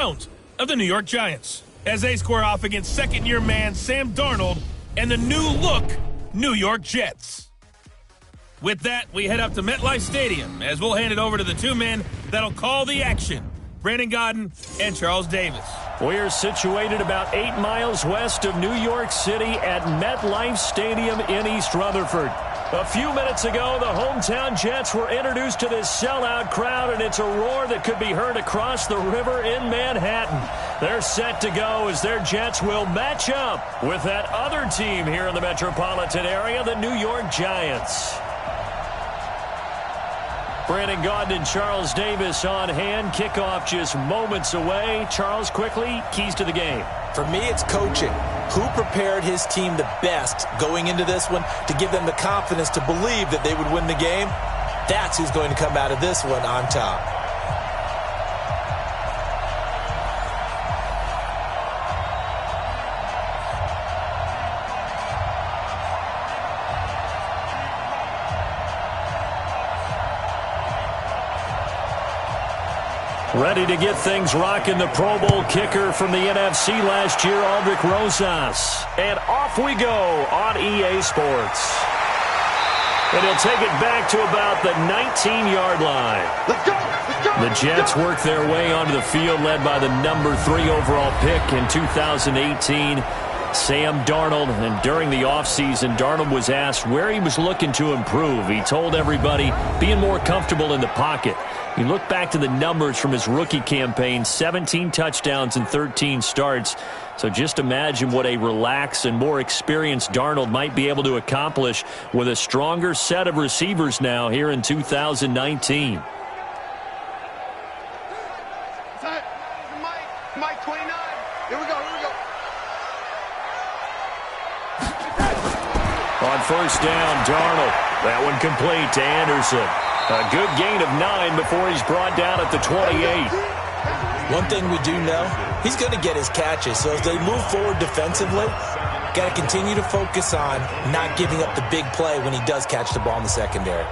of the New York Giants as they square off against second-year man Sam Darnold and the new-look New York Jets. With that, we head up to MetLife Stadium as we'll hand it over to the two men that'll call the action, Brandon Gaudin and Charles Davis. We're situated about 8 miles west of New York City at MetLife Stadium in East Rutherford. A few minutes ago, the hometown Jets were introduced to this sellout crowd, and it's a roar that could be heard across the river in Manhattan. They're set to go as their Jets will match up with that other team here in the metropolitan area, the New York Giants. Brandon Gaudin and Charles Davis on hand. Kickoff just moments away. Charles, quickly, keys to the game. For me, it's coaching. Who prepared his team the best going into this one to give them the confidence to believe that they would win the game? That's who's going to come out of this one on top. Ready to get things rocking, the Pro Bowl kicker from the NFC last year, Aldrick Rosas. And off we go on EA Sports. And he'll take it back to about the 19-yard line. Let's go! Let's go! The Jets work their way onto the field, led by the number 3 overall pick in 2018, Sam Darnold. And during the offseason, Darnold was asked where he was looking to improve. He told everybody being more comfortable in the pocket. You look back to the numbers from his rookie campaign, 17 touchdowns and 13 starts. So just imagine what a relaxed and more experienced Darnold might be able to accomplish with a stronger set of receivers now here in 2019. Mike 29. Here we go. On first down, Darnold. That one complete to Anderson. A good gain of 9 before he's brought down at the 28. One thing we do know, he's going to get his catches. So as they move forward defensively, got to continue to focus on not giving up the big play when he does catch the ball in the secondary.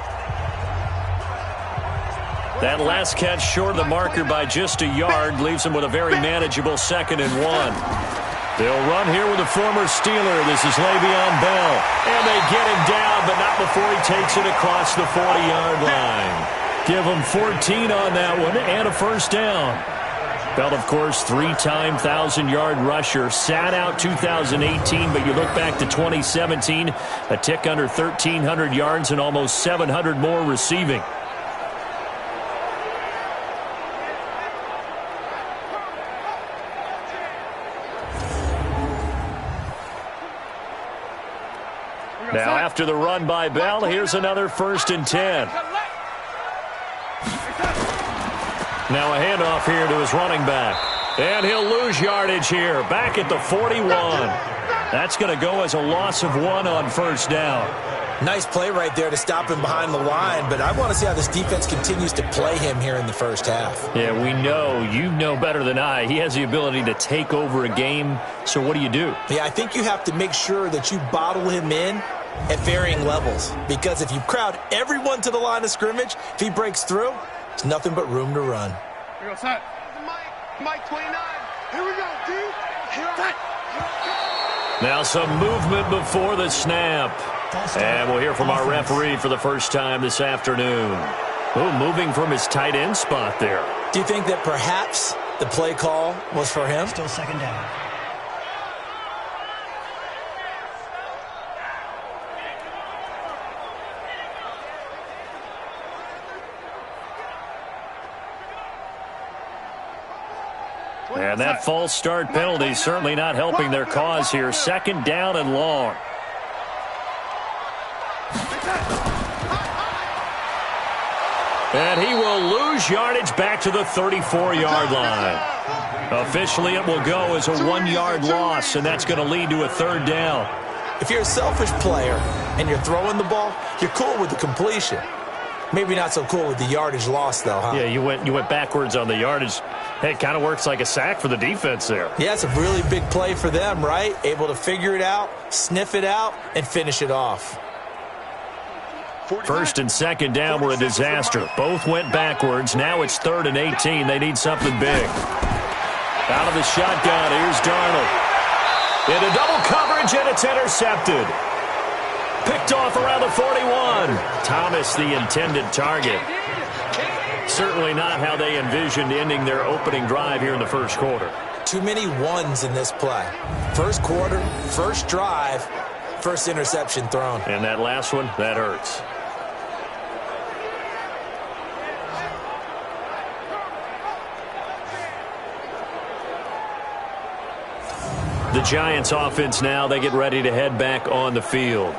That last catch short of the marker by just a yard leaves him with a very manageable 2nd and 1. They'll run here with a former Steeler. This is Le'Veon Bell. And they get him down, but not before he takes it across the 40-yard line. Give him 14 on that one and a first down. Bell, of course, 3-time 1,000-yard rusher. Sat out 2018, but you look back to 2017, a tick under 1,300 yards and almost 700 more receiving. Now after the run by Bell, here's another 1st and 10. Now a handoff here to his running back. And he'll lose yardage here, back at the 41. That's going to go as a loss of 1 on first down. Nice play right there to stop him behind the line, but I want to see how this defense continues to play him here in the first half. Yeah, we know. You know better than I. He has the ability to take over a game, so what do you do? Yeah, I think you have to make sure that you bottle him in at varying levels, because if you crowd everyone to the line of scrimmage, if he breaks through, there's nothing but room to run. Here we go, set. Mike 29. Here we go, dude. Now some movement before the snap. And we'll hear from our referee for the first time this afternoon. Oh, moving from his tight end spot there. Do you think that perhaps the play call was for him? Still 2nd down. And that false start penalty certainly not helping their cause here. 2nd down and long. And he will lose yardage back to the 34-yard line. Officially, it will go as a 1-yard loss, and that's going to lead to a 3rd down. If you're a selfish player and you're throwing the ball, you're cool with the completion. Maybe not so cool with the yardage loss, though, huh? Yeah, you went backwards on the yardage. Hey, it kind of works like a sack for the defense there. Yeah, it's a really big play for them, right? Able to figure it out, sniff it out, and finish it off. 1st and 2nd down were a disaster. Both went backwards. Now it's 3rd and 18. They need something big. Out of the shotgun, here's Darnold. Into double coverage, and it's intercepted. Picked off around the 41. Thomas, the intended target. Certainly not how they envisioned ending their opening drive here in the first quarter. Too many ones in this play. First quarter, first drive, first interception thrown. And that last one, that hurts. The Giants offense now, they get ready to head back on the field.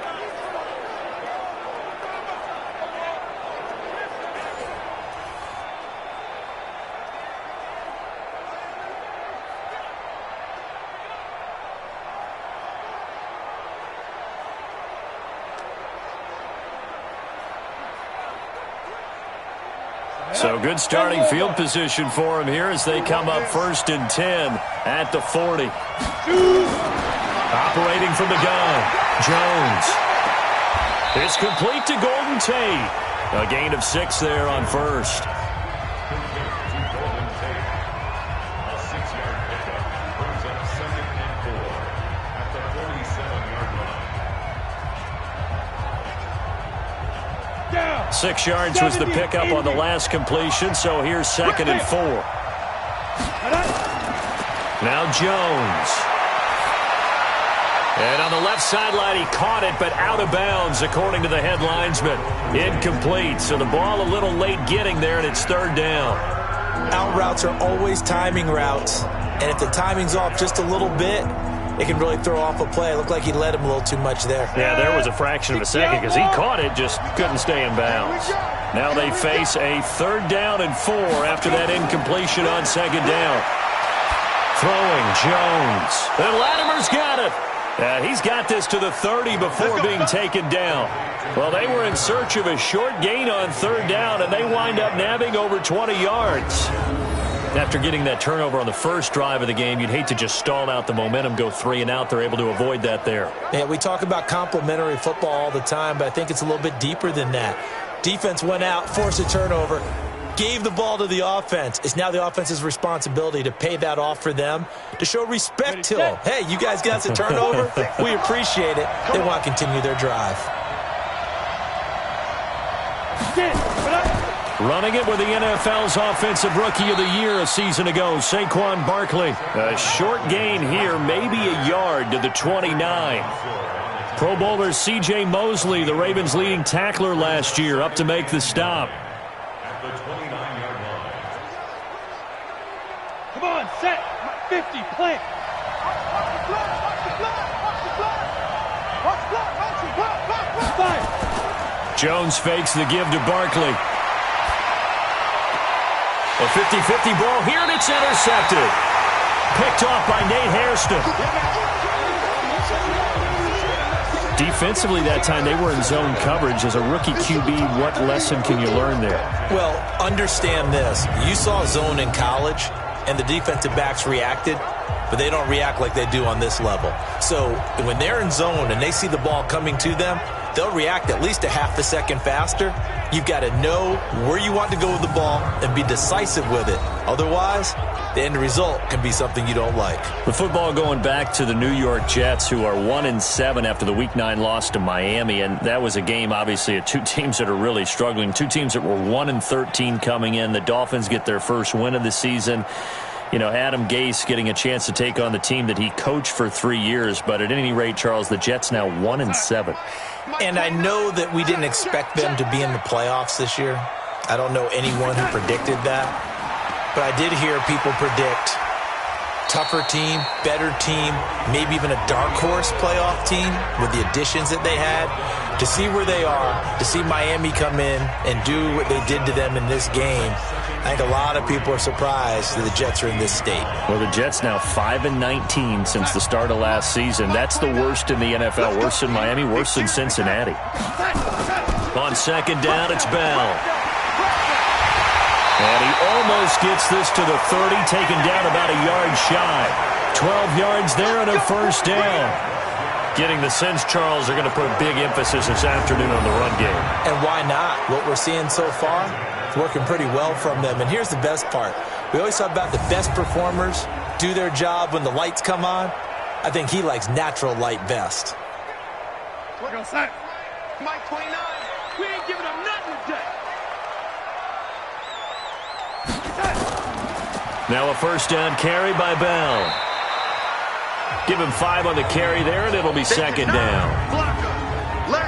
So good starting field position for him here as they come up 1st and 10 at the 40. Operating from the gun, Jones. It's complete to Golden Tate. A gain of 6 there on first. Down. 6 yards was the pickup on the last completion, so here's 2nd and 4. Now Jones. And on the left sideline, he caught it, but out of bounds, according to the head linesman. Incomplete, so the ball a little late getting there, and it's 3rd down. Out routes are always timing routes, and if the timing's off just a little bit, it can really throw off a play. It looked like he led him a little too much there. Yeah, there was a fraction of a second because he caught it, just couldn't stay in bounds. Now they face a 3rd down and 4 after that incompletion on 2nd down. Throwing, Jones. And Latimer's got it. He's got this to the 30 before being taken down. Well, they were in search of a short gain on 3rd down, and they wind up nabbing over 20 yards. After getting that turnover on the first drive of the game, you'd hate to just stall out the momentum, go 3 and out. They're able to avoid that there. Yeah, we talk about complementary football all the time, but I think it's a little bit deeper than that. Defense went out, forced a turnover, gave the ball to the offense. It's now the offense's responsibility to pay that off for them, to show respect to them. Hey, you guys got us a turnover? We appreciate it. They want to continue their drive. Running it with the NFL's Offensive Rookie of the Year a season ago, Saquon Barkley. A short gain here, maybe a yard to the 29. Pro Bowler C.J. Mosley, the Ravens' leading tackler last year, up to make the stop. Come on, set. 50, plant. Jones fakes the give to Barkley. A 50-50 ball here, and it's intercepted. Picked off by Nate Hairston. Defensively that time, they were in zone coverage. As a rookie QB, what lesson can you learn there? Well, understand this. You saw zone in college, and the defensive backs reacted, but they don't react like they do on this level. So when they're in zone and they see the ball coming to them, they'll react at least a half a second faster. You've got to know where you want to go with the ball and be decisive with it. Otherwise, the end result can be something you don't like. The football going back to the New York Jets, who are 1-7 after the Week 9 loss to Miami, and that was a game, obviously, of 2 teams that are really struggling. 2 teams that were 1-13 coming in. The Dolphins get their first win of the season. You know, Adam Gase getting a chance to take on the team that he coached for 3 years. But at any rate, Charles, the Jets now 1-7. And I know that we didn't expect them to be in the playoffs this year. I don't know anyone who predicted that. But I did hear people predict tougher team, better team, maybe even a dark horse playoff team with the additions that they had. To see where they are, to see Miami come in and do what they did to them in this game, I think a lot of people are surprised that the Jets are in this state. Well, the Jets now 5-19 since the start of last season. That's the worst in the NFL. Worse than Miami, worse than Cincinnati. On 2nd down, it's Bell. And he almost gets this to the 30, taken down about a yard shy. 12 yards there and a 1st down. Getting the sense, Charles, they're going to put a big emphasis this afternoon on the run game. And why not? What we're seeing so far, it's working pretty well from them. And here's the best part. We always talk about the best performers do their job when the lights come on. I think he likes natural light best. We're going to set. Mike 29. We ain't giving him nothing today. Now a first down carry by Bell. Give him 5 on the carry there, and it'll be second down.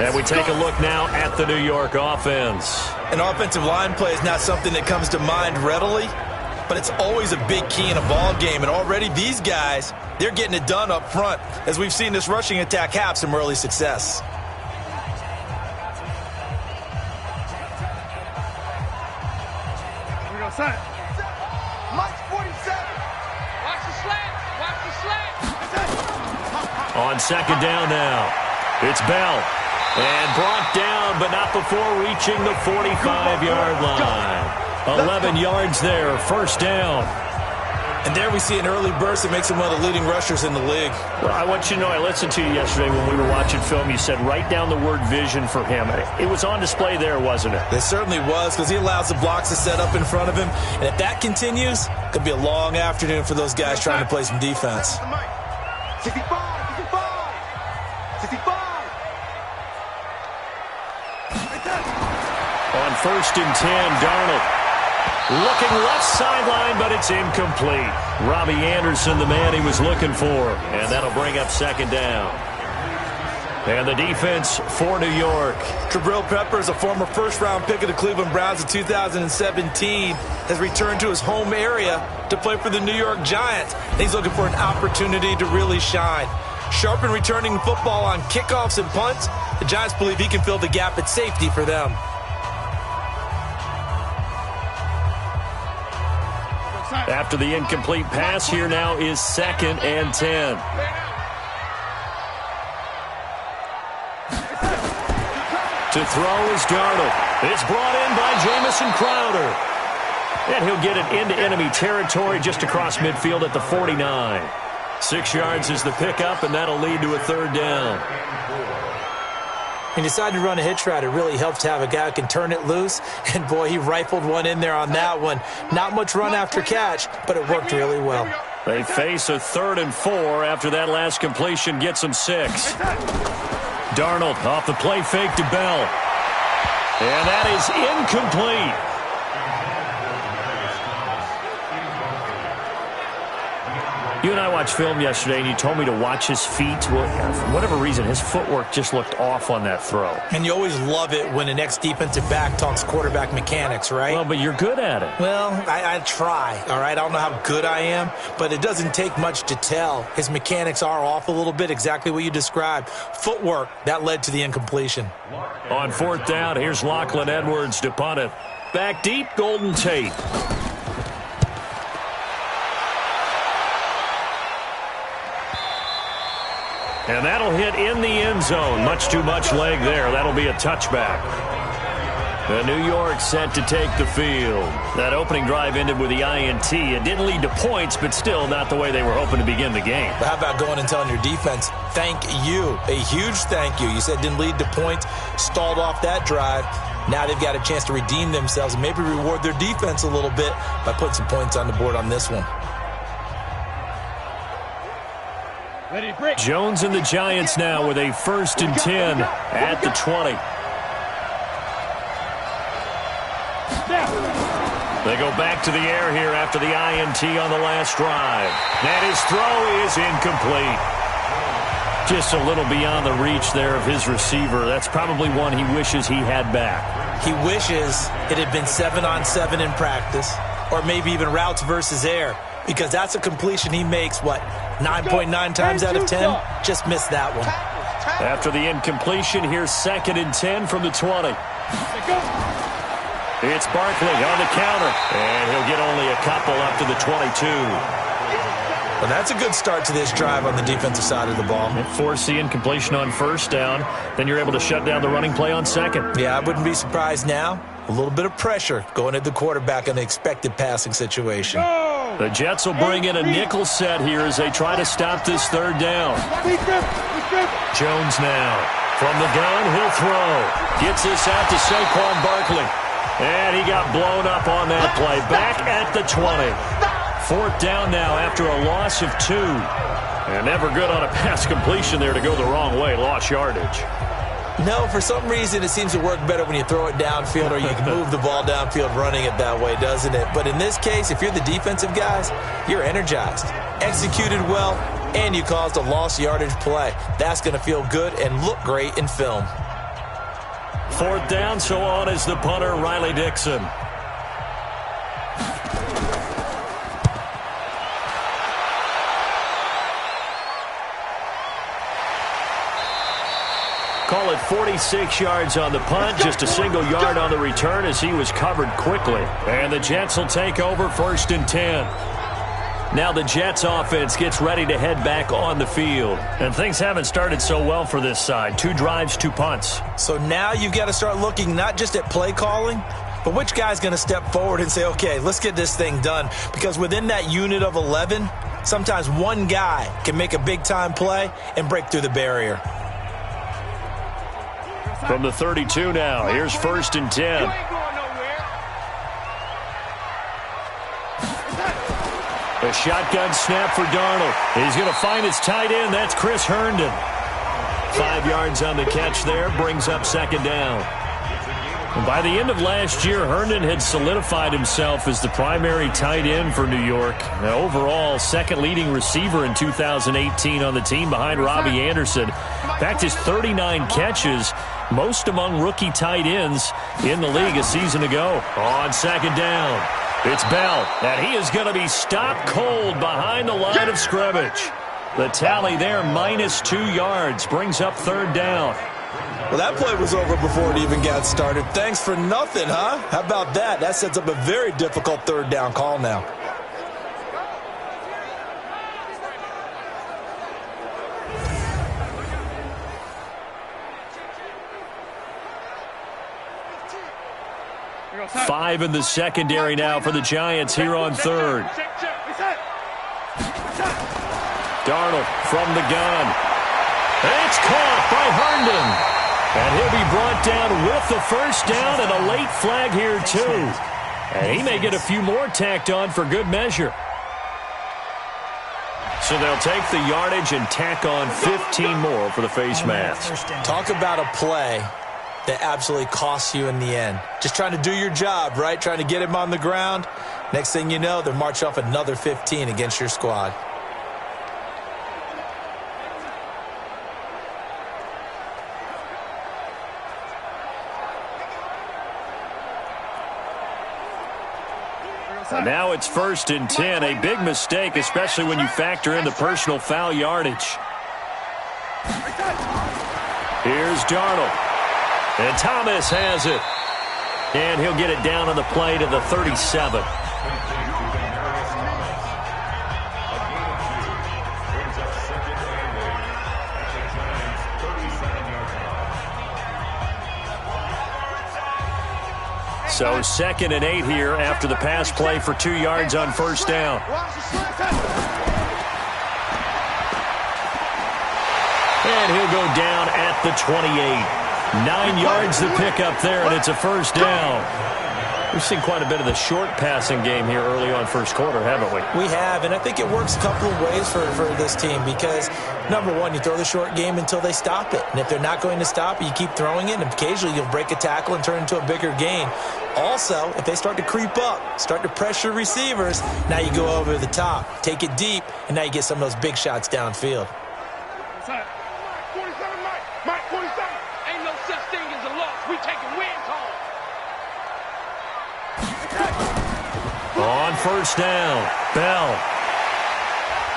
And we take a look now at the New York offense. An offensive line play is not something that comes to mind readily, but it's always a big key in a ball game. And already these guys, they're getting it done up front, as we've seen this rushing attack have some early success. We're going to set. Mike 47. Watch the slant. Watch the slant. On second down now, it's Bell. And brought down, but not before reaching the 45-yard line. 11 yards there, first down. And there we see an early burst that makes him one of the leading rushers in the league. Well, I want you to know, I listened to you yesterday when we were watching film. You said write down the word vision for him. It was on display there, wasn't it? It certainly was, because he allows the blocks to set up in front of him. And if that continues, it could be a long afternoon for those guys trying to play some defense. 65, 65, 65. On first and 10, Darnold. Looking left sideline, but it's incomplete. Robbie Anderson, the man he was looking for. And that'll bring up second down. And the defense for New York. Jabril Peppers, a former first-round pick of the Cleveland Browns in 2017, has returned to his home area to play for the New York Giants. He's looking for an opportunity to really shine. Sharp in returning football on kickoffs and punts. The Giants believe he can fill the gap at safety for them. After the incomplete pass, here now is second and 10. To throw is Darnold. It's brought in by Jamison Crowder. And he'll get it into enemy territory just across midfield at the 49. 6 yards is the pickup, and that'll lead to a third down. He decided to run a hitch route. It really helps to have a guy who can turn it loose. And, boy, he rifled one in there on that one. Not much run after catch, but it worked really well. They face a 3rd and 4 after that last completion gets them 6. Darnold off the play fake to Bell. And that is incomplete. You and I watched film yesterday, and you told me to watch his feet. Well, for whatever reason, his footwork just looked off on that throw. And you always love it when an ex-defensive back talks quarterback mechanics, right? Well, but you're good at it. Well, I try, all right? I don't know how good I am, but it doesn't take much to tell. His mechanics are off a little bit, exactly what you described. Footwork, that led to the incompletion. On 4th down, here's Lachlan Edwards to punt it. Back deep, Golden Tate. And that'll hit in the end zone. Much too much leg there. That'll be a touchback. The New York set to take the field. That opening drive ended with the INT. It didn't lead to points, but still not the way they were hoping to begin the game. But how about going and telling your defense, thank you, a huge thank you. You said it didn't lead to points, stalled off that drive. Now they've got a chance to redeem themselves and maybe reward their defense a little bit by putting some points on the board on this one. Jones and the Giants now with a 1st and 10 at the 20. They go back to the air here after the INT on the last drive. And his throw is incomplete. Just a little beyond the reach there of his receiver. That's probably one he wishes he had back. He wishes it had been 7-on-7 in practice, or maybe even routes versus air, because that's a completion he makes, 9.9 times out of 10? Just missed that one. After the incompletion, here's 2nd and 10 from the 20. It's Barkley on the counter, and he'll get only a couple up to the 22. Well, that's a good start to this drive on the defensive side of the ball. Force the incompletion on 1st down. Then you're able to shut down the running play on 2nd. Yeah, I wouldn't be surprised now. A little bit of pressure going at the quarterback in the expected passing situation. The Jets will bring in a nickel set here as they try to stop this 3rd down. Jones now. From the gun, he'll throw. Gets this out to Saquon Barkley. And he got blown up on that play. Back at the 20. 4th down now after a loss of 2. And never good on a pass completion there to go the wrong way. Lost yardage. No, for some reason it seems to work better when you throw it downfield or you can move the ball downfield running it that way, doesn't it? But in this case, if you're the defensive guys, you're energized, executed well, and you caused a lost yardage play. That's going to feel good and look great in film. 4th down, so on is the punter, Riley Dixon. Call it 46 yards on the punt, just a single yard on the return as he was covered quickly. And the Jets will take over 1st and 10. Now the Jets offense gets ready to head back on the field. And things haven't started so well for this side. 2 drives, 2 punts. So now you've got to start looking not just at play calling, but which guy's going to step forward and say, okay, let's get this thing done. Because within that unit of 11, sometimes one guy can make a big-time play and break through the barrier. From the 32 now, here's 1st and 10. A shotgun snap for Darnold. He's going to find his tight end. That's Chris Herndon. 5 yards on the catch there, brings up 2nd down. And by the end of last year, Herndon had solidified himself as the primary tight end for New York. Now, overall, 2nd leading receiver in 2018 on the team behind Robbie Anderson. Backed his 39 catches, most among rookie tight ends in the league a season ago. On 2nd down, it's Bell, and he is going to be stopped cold behind the line of scrimmage. The tally there, -2 yards, brings up 3rd down. Well, that play was over before it even got started. Thanks for nothing, huh? How about that? That sets up a very difficult 3rd down call now. Five in the secondary now for the Giants here on 3rd. Darnold from the gun. It's caught by Herndon. And he'll be brought down with the 1st down and a late flag here too. And he may get a few more tacked on for good measure. So they'll take the yardage and tack on 15 more for the face mask. Talk about a play that absolutely costs you in the end. Just trying to do your job, right? Trying to get him on the ground. Next thing you know, they're marching off another 15 against your squad. And now it's 1st and 10. A big mistake, especially when you factor in the personal foul yardage. Here's Darnold. And Thomas has it. And he'll get it down on the play to the 37. So 2nd and 8 here after the pass play for 2 yards on 1st down. And he'll go down at the 28. 9 yards to pick up there, and it's a 1st down. We've seen quite a bit of the short passing game here early on 1st quarter, haven't we? We have, and I think it works a couple of ways for this team because, number one, you throw the short game until they stop it. And if they're not going to stop it, you keep throwing it, and occasionally you'll break a tackle and turn it into a bigger gain. Also, if they start to creep up, start to pressure receivers, now you go over the top, take it deep, and now you get some of those big shots downfield. Mike 47. Ain't no such thing as a loss. We taking wins home. On 1st down, Bell.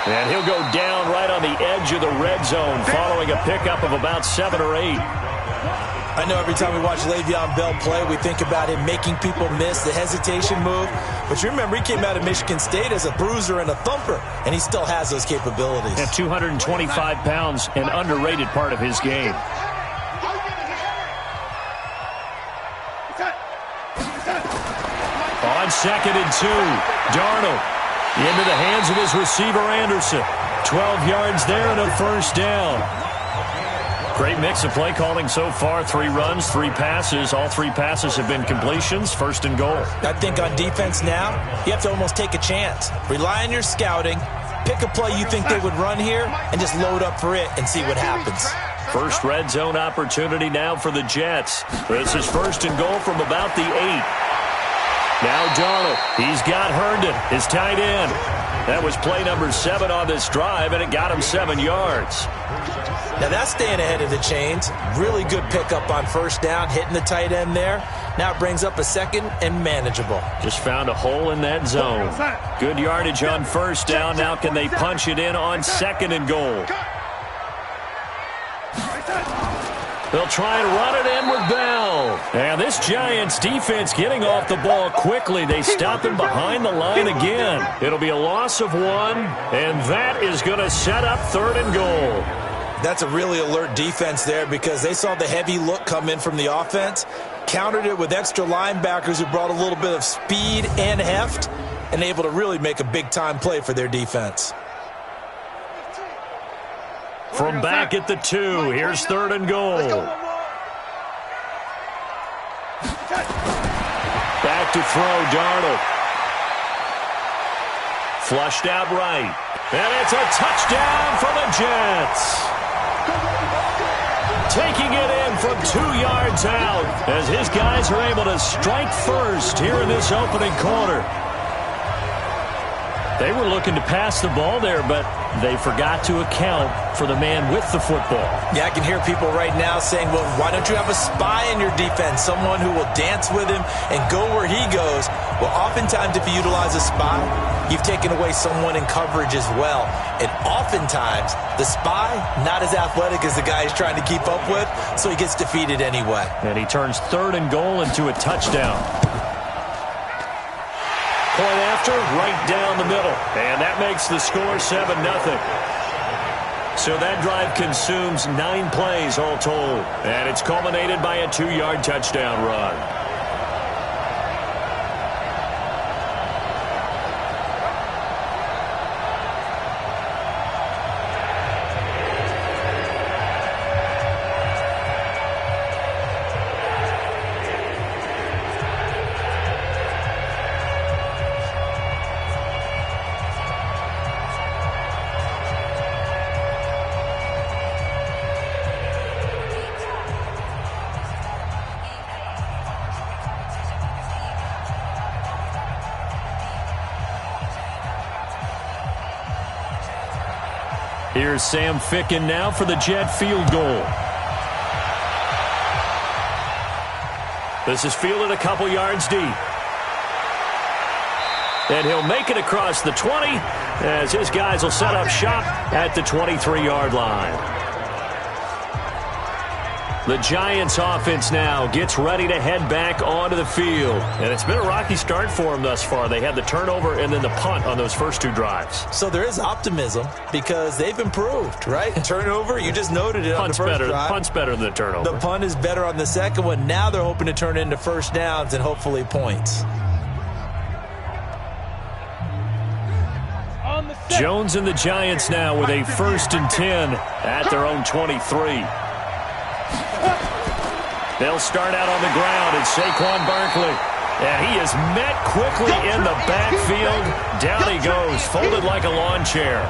And he'll go down right on the edge of the red zone following a pickup of about 7 or 8. I know every time we watch Le'Veon Bell play, we think about him making people miss the hesitation move. But you remember, he came out of Michigan State as a bruiser and a thumper, and he still has those capabilities. At 225 pounds, an underrated part of his game. On 2nd and 2, Darnold into the hands of his receiver, Anderson. 12 yards there and a 1st down. Great mix of play calling so far. 3 runs, 3 passes. All 3 passes have been completions. 1st and goal. I think on defense now, you have to almost take a chance. Rely on your scouting. Pick a play you think they would run here and just load up for it and see what happens. First red zone opportunity now for the Jets. This is 1st and goal from about the 8. Now Darnold. He's got Herndon, his tight end. That was play number 7 on this drive, and it got him 7 yards. Now that's staying ahead of the chains. Really good pickup on 1st down, hitting the tight end there. Now it brings up a 2nd and manageable. Just found a hole in that zone. Good yardage on 1st down. Now can they punch it in on 2nd and goal? They'll try and run it in with Bell. And this Giants defense getting off the ball quickly. They stop him behind the line again. It'll be a loss of 1, and that is going to set up 3rd and goal. That's a really alert defense there because they saw the heavy look come in from the offense, countered it with extra linebackers who brought a little bit of speed and heft, and able to really make a big-time play for their defense. From back at the 2, here's 3rd and goal. Back to throw, Darnold. Flushed out right. And it's a touchdown for the Jets. Taking it in from 2 yards out as his guys are able to strike first here in this opening quarter. They were looking to pass the ball there, but they forgot to account for the man with the football. Yeah, I can hear people right now saying, well, why don't you have a spy in your defense, someone who will dance with him and go where he goes? Well, oftentimes if you utilize a spy, you've taken away someone in coverage as well. And oftentimes, the spy, not as athletic as the guy he's trying to keep up with, so he gets defeated anyway. And he turns 3rd and goal into a touchdown. Point after, right down the middle. And that makes the score 7-0. So that drive consumes 9 plays all told. And it's culminated by a 2-yard touchdown run. Here's Sam Ficken now for the Jet field goal. This is fielded a couple yards deep. And he'll make it across the 20 as his guys will set up shop at the 23-yard line. The Giants offense now gets ready to head back onto the field. And it's been a rocky start for them thus far. They had the turnover and then the punt on those first 2 drives. So there is optimism because they've improved, right? Turnover, you just noted it on the first drive. Punt's better than the turnover. The punt is better on the second one. Now they're hoping to turn it into 1st downs and hopefully points. Jones and the Giants now with a 1st and 10 at their own 23. They'll start out on the ground, and Saquon Barkley. And he is met quickly in the backfield. Down he goes, folded like a lawn chair.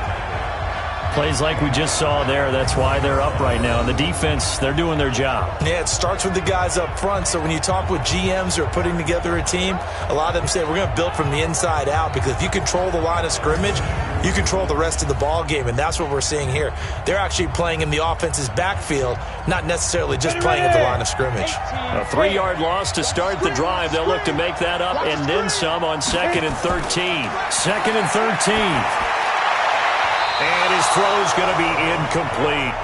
Plays like we just saw there. That's why they're up right now. And the defense, they're doing their job. Yeah, it starts with the guys up front. So when you talk with GMs who are putting together a team, a lot of them say we're going to build from the inside out, because if you control the line of scrimmage, you control the rest of the ball game, and that's what we're seeing here. They're actually playing in the offense's backfield, not necessarily just playing at the line of scrimmage. A 3-yard loss to start the drive. They'll look to make that up and then some on 2nd and 13. 2nd and 13. And his throw's going to be incomplete.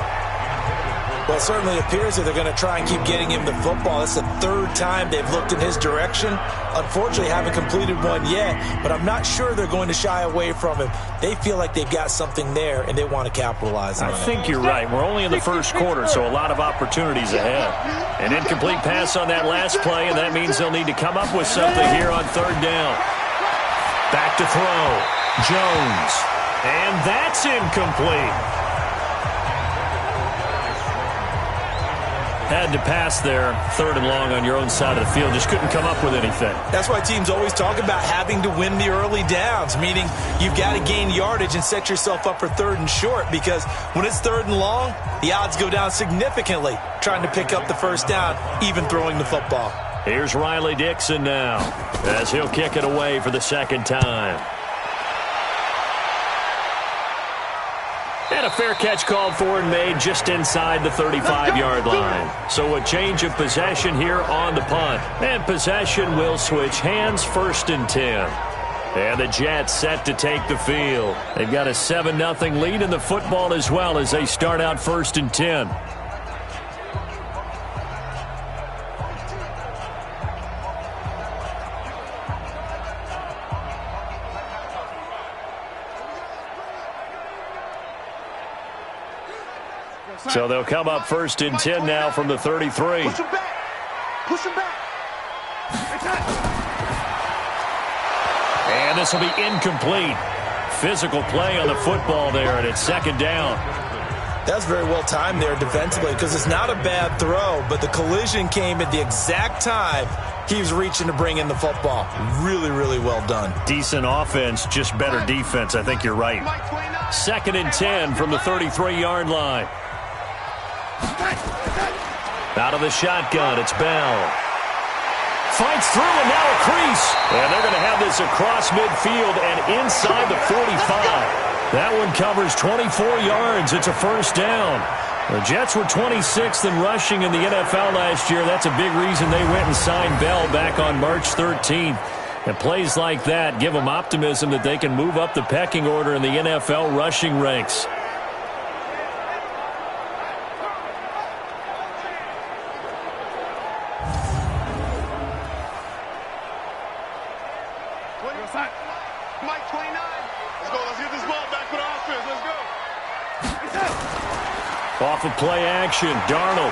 Well, it certainly appears that they're going to try and keep getting him the football. That's the 3rd time they've looked in his direction. Unfortunately, haven't completed one yet, but I'm not sure they're going to shy away from him. They feel like they've got something there, and they want to capitalize on it. I think you're right. We're only in the first quarter, so a lot of opportunities ahead. An incomplete pass on that last play, and that means they'll need to come up with something here on 3rd down. Back to throw. Jones. And that's incomplete. Had to pass there, 3rd and long on your own side of the field. Just couldn't come up with anything. That's why teams always talk about having to win the early downs, meaning you've got to gain yardage and set yourself up for 3rd and short, because when it's 3rd and long, the odds go down significantly trying to pick up the first down, even throwing the football. Here's Riley Dixon now as he'll kick it away for the 2nd time. And a fair catch called for and made just inside the 35-yard line. So a change of possession here on the punt. And possession will switch hands, 1st and 10. And the Jets set to take the field. They've got a 7-0 lead in the football as well as they start out 1st and 10. So they'll come up 1st and 10 now from the 33. Push him back. Push him back. And this will be incomplete. Physical play on the football there, and it's 2nd down. That's very well timed there defensively, because it's not a bad throw, but the collision came at the exact time he was reaching to bring in the football. Really, really well done. Decent offense, just better defense. I think you're right. 2nd and 10 from the 33-yard line. Out of the shotgun, it's Bell. Fights through and now a crease. And they're going to have this across midfield and inside the 45. That one covers 24 yards. It's a 1st down. The Jets were 26th in rushing in the NFL last year. That's a big reason they went and signed Bell back on March 13th. And plays like that give them optimism that they can move up the pecking order in the NFL rushing ranks. Mike 29. Let's go. Let's get this ball back for the offense. Let's go. Off of play action, Darnold.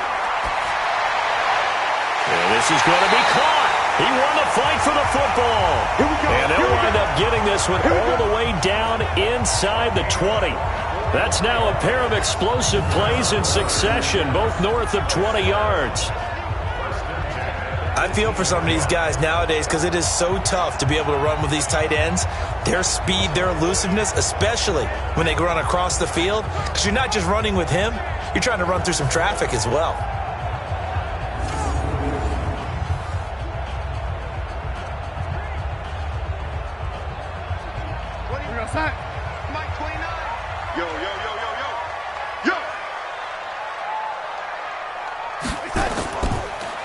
And this is going to be caught. He won the fight for the football. Here we go. And they'll wind up getting this one all the way down inside the 20. That's now a pair of explosive plays in succession, both north of 20 yards. I feel for some of these guys nowadays because it is so tough to be able to run with these tight ends. Their speed, their elusiveness, especially when they run across the field, because you're not just running with him, you're trying to run through some traffic as well. Mike 29. Yo, yo, yo, yo, yo. Yo.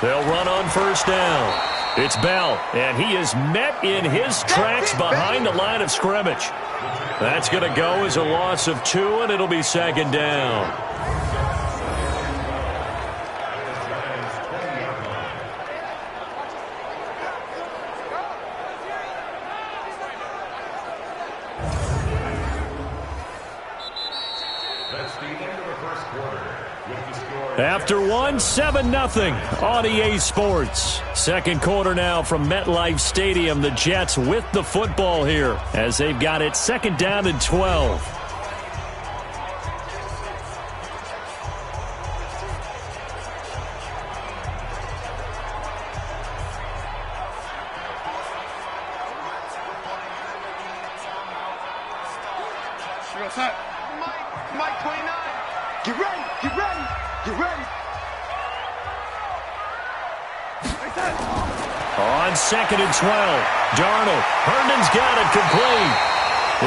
They'll run on 1st down. It's Bell, and he is met in his tracks behind the line of scrimmage. That's going to go as a loss of 2, and it'll be 2nd down. After one, 7-0 on EA Sports. 2nd quarter now from MetLife Stadium. The Jets with the football here as they've got it 2nd down and 12. Mike 29. Get ready. Get ready. Get ready. On 2nd and 12, Darnold. Herndon's got it complete.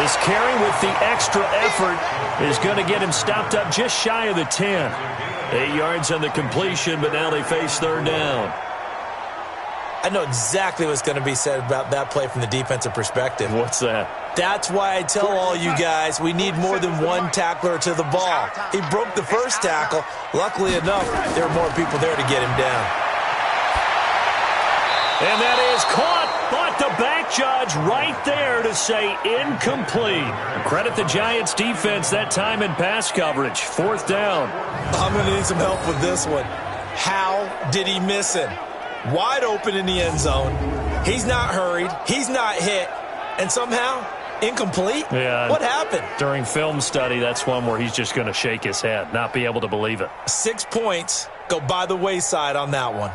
This carry with the extra effort is going to get him stopped up just shy of the 10. 8 yards on the completion, but now they face 3rd down. I know exactly what's going to be said about that play from the defensive perspective. What's that? That's why I tell all you guys we need more than one tackler to the ball. He broke the first tackle. Luckily enough, there were more people there to get him down. And that is caught, but the back judge right there to say incomplete. Credit the Giants defense that time in pass coverage. 4th down. I'm going to need some help with this one. How did he miss him? Wide open in the end zone. He's not hurried. He's not hit. And somehow, incomplete? Yeah. What happened? During film study, that's one where he's just going to shake his head, not be able to believe it. 6 points go by the wayside on that one.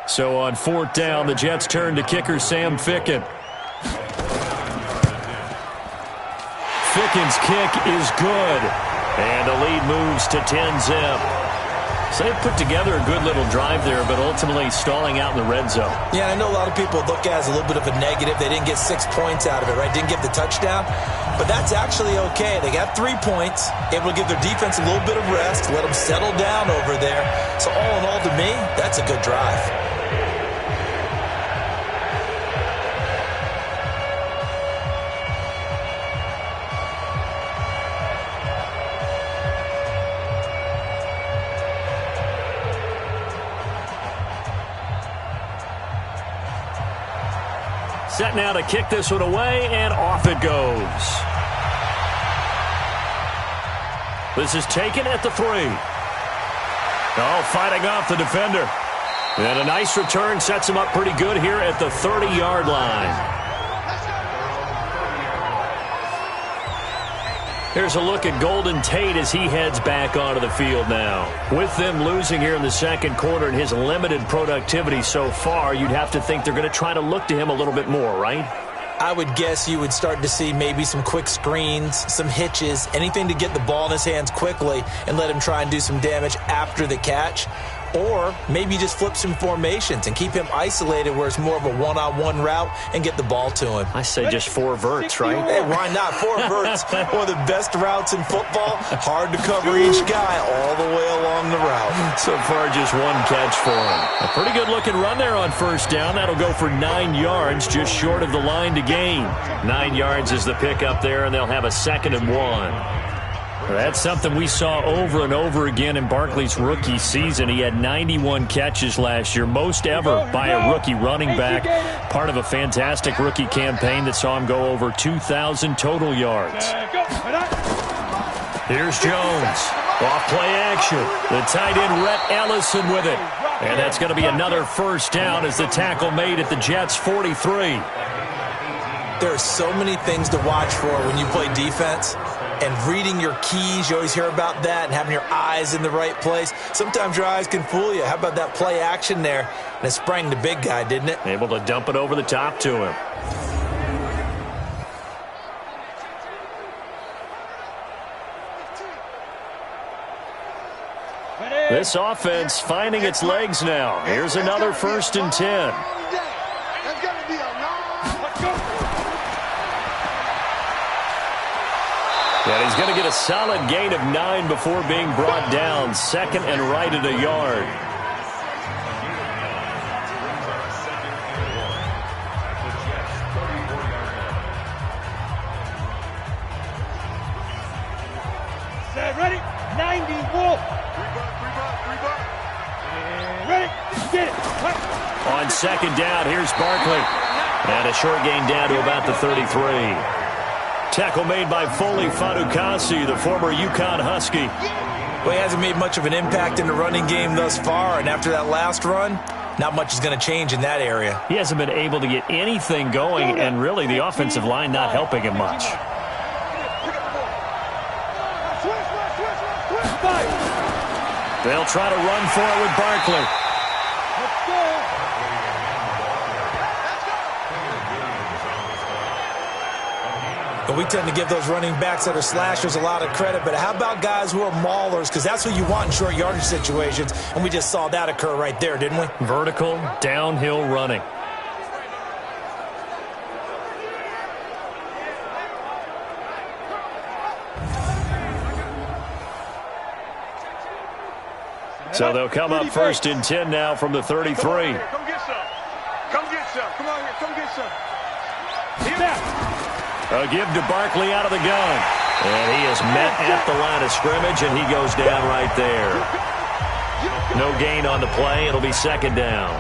So on 4th down, the Jets turn to kicker Sam Ficken. Ficken's kick is good. And the lead moves to 10-zip. So they put together a good little drive there, but ultimately stalling out in the red zone. Yeah, I know a lot of people look at it as a little bit of a negative. They didn't get 6 points out of it, right? Didn't get the touchdown. But that's actually okay. They got 3 points, able to give their defense a little bit of rest, let them settle down over there. So all in all, to me, that's a good drive. Set now to kick this one away, and off it goes. This is taken at the 3. Oh, fighting off the defender. And a nice return sets him up pretty good here at the 30-yard line. Here's a look at Golden Tate as he heads back onto the field now. With them losing here in the second quarter and his limited productivity so far, you'd have to think they're going to try to look to him a little bit more, right? I would guess you would start to see maybe some quick screens, some hitches, anything to get the ball in his hands quickly and let him try and do some damage after the catch. Or maybe just flip some formations and keep him isolated where it's more of a one-on-one route and get the ball to him. I say just 4 verts, right? Hey, why not? 4 verts, one of the best routes in football. Hard to cover each guy all the way along the route. So far, just 1 catch for him. A pretty good-looking run there on 1st down. That'll go for 9 yards, just short of the line to gain. 9 yards is the pickup there, and they'll have a 2nd and 1. That's something we saw over and over again in Barkley's rookie season. He had 91 catches last year, most ever by a rookie running back. Part of a fantastic rookie campaign that saw him go over 2,000 total yards. Here's Jones. Off play action. The tight end, Rhett Ellison, with it. And that's going to be another 1st down as the tackle made at the Jets' 43. There are so many things to watch for when you play defense. And reading your keys, you always hear about that, and having your eyes in the right place. Sometimes your eyes can fool you. How about that play action there? And it sprang the big guy, didn't it? Able to dump it over the top to him. This offense finding its legs now. Here's another 1st and 10. And he's going to get a solid gain of 9 before being brought down. 2nd and right at a yard. Ready? 90 Wolf. Ready? Get it. On 2nd down, here's Barkley. And a short gain down to about the 33. Tackle made by Foley Fadukasi, the former UConn Husky. Well, he hasn't made much of an impact in the running game thus far, and after that last run, not much is going to change in that area. He hasn't been able to get anything going, and really the offensive line not helping him much. They'll try to run for it with Barkley. And we tend to give those running backs that are slashers a lot of credit, but how about guys who are maulers? Because that's what you want in short yardage situations, and we just saw that occur right there, didn't we? Vertical, downhill running. So they'll come up 1st and 10 now from the 33. Come get some. Come get some. Come on here. Come get some. A give to Barkley out of the gun. And he is met at the line of scrimmage, and he goes down right there. No gain on the play. It'll be 2nd down.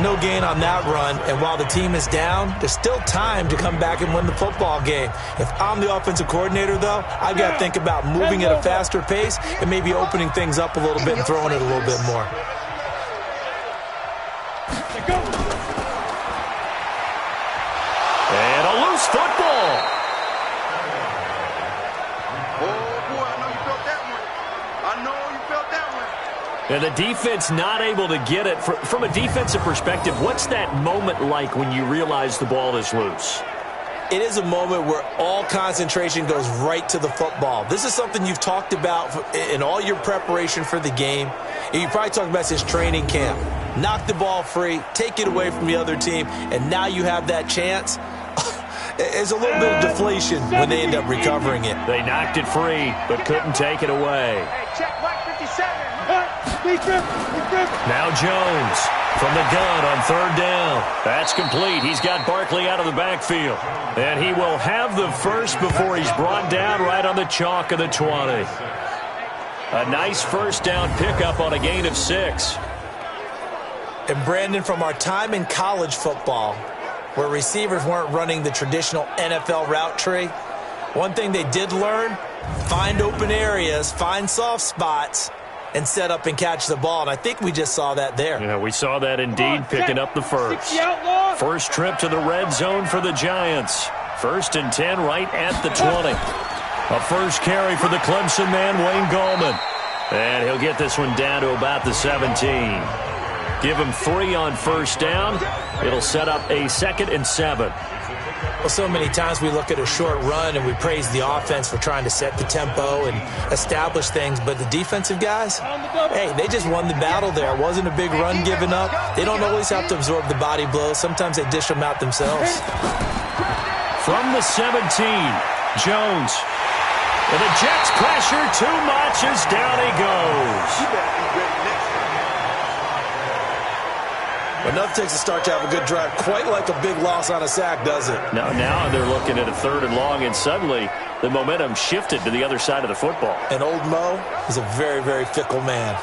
No gain on that run, and while the team is down, there's still time to come back and win the football game. If I'm the offensive coordinator, though, I've got to think about moving at a faster pace and maybe opening things up a little bit and throwing it a little bit more. And a loose football. Oh, boy, I know you felt that one. I know you felt that one. And the defense not able to get it. From a defensive perspective, what's that moment like when you realize the ball is loose? It is a moment where all concentration goes right to the football. This is something you've talked about in all your preparation for the game. And you probably talked about since training camp. Knock the ball free, take it away from the other team, and now you have that chance. It's a little bit of deflation when they end up recovering it. They knocked it free, but couldn't take it away. Hey, check 157. Now Jones from the gun on third down. That's complete. He's got Barkley out of the backfield. And he will have the first before he's brought down right on the chalk of the 20. A nice first down pickup on a gain of 6. And Brandon, from our time in college football, where receivers weren't running the traditional NFL route tree, one thing they did learn, find open areas, find soft spots, and set up and catch the ball. And I think we just saw that there. Yeah, we saw that indeed, picking up the first. First trip to the red zone for the Giants. 1st and 10 right at the 20. A first carry for the Clemson man, Wayne Gallman. And he'll get this one down to about the 17. Give him 3 on first down. It'll set up a 2nd and 7. Well, so many times we look at a short run and we praise the offense for trying to set the tempo and establish things. But the defensive guys, hey, they just won the battle there. It wasn't a big run given up. They don't always have to absorb the body blows. Sometimes they dish them out themselves. From the 17, Jones. And the Jets pressure too much as down he goes. Enough takes a start to have a good drive. Quite like a big loss on a sack, does it? Now they're looking at a 3rd and long, and suddenly the momentum shifted to the other side of the football. And old Mo is a very, very fickle man.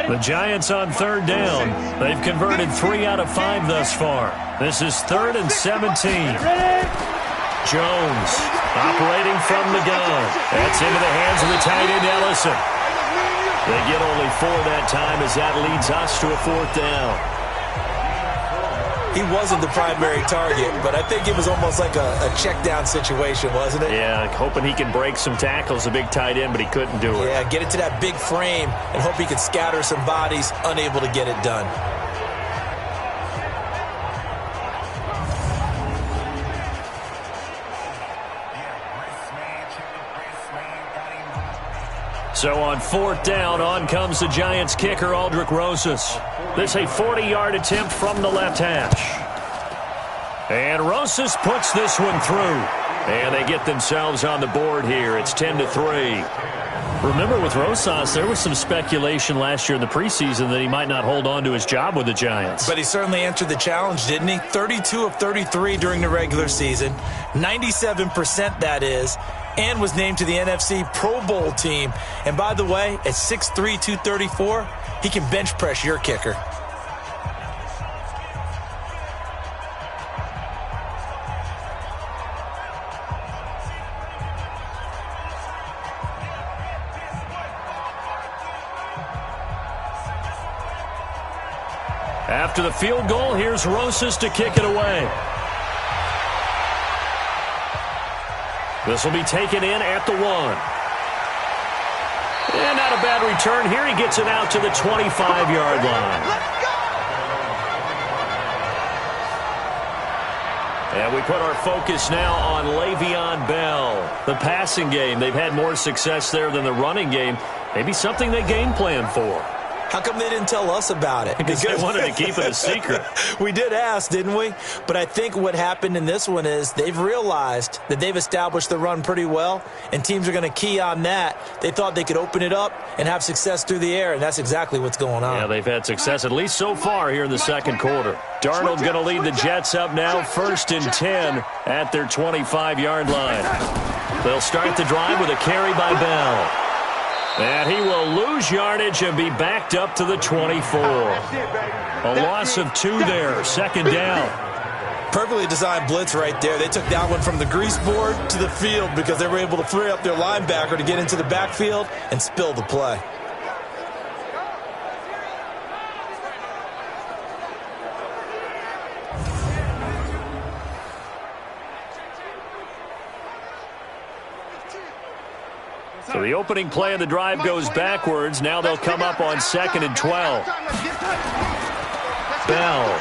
The Giants on 3rd down. They've converted 3 out of 5 thus far. This is 3rd and 17. Jones operating from the gun. That's into the hands of the tight end, Ellison. They get only 4 that time as that leads us to a 4th down. He wasn't the primary target, but I think it was almost like a check down situation, wasn't it? Yeah, hoping he can break some tackles, a big tight end, but he couldn't do it. Yeah, get it to that big frame and hope he could scatter some bodies, unable to get it done. So on 4th down, on comes the Giants kicker, Aldrick Rosas. This a 40-yard attempt from the left hash. And Rosas puts this one through. And they get themselves on the board here. It's 10-3. Remember, with Rosas, there was some speculation last year in the preseason that he might not hold on to his job with the Giants. But he certainly answered the challenge, didn't he? 32 of 33 during the regular season. 97% that is. And was named to the NFC Pro Bowl team. And by the way, at 6'3", 234, he can bench press your kicker. After the field goal, here's Rosas to kick it away. This will be taken in at the 1. And not a bad return here. He gets it out to the 25-yard line. And we put our focus now on Le'Veon Bell. The passing game, they've had more success there than the running game. Maybe something they game plan for. How come they didn't tell us about it? Because they wanted to keep it a secret. We did ask, didn't we? But I think what happened in this one is they've realized that they've established the run pretty well, and teams are going to key on that. They thought they could open it up and have success through the air, and that's exactly what's going on. Yeah, they've had success, at least so far, here in the second quarter. Darnold going to lead the Jets up now, 1st and 10 at their 25-yard line. They'll start the drive with a carry by Bell. And he will lose yardage and be backed up to the 24. A loss of 2 there, 2nd down. Perfectly designed blitz right there. They took that one from the grease board to the field because they were able to free up their linebacker to get into the backfield and spill the play. So the opening play of the drive goes backwards. Now they'll come up on 2nd and 12. Bell.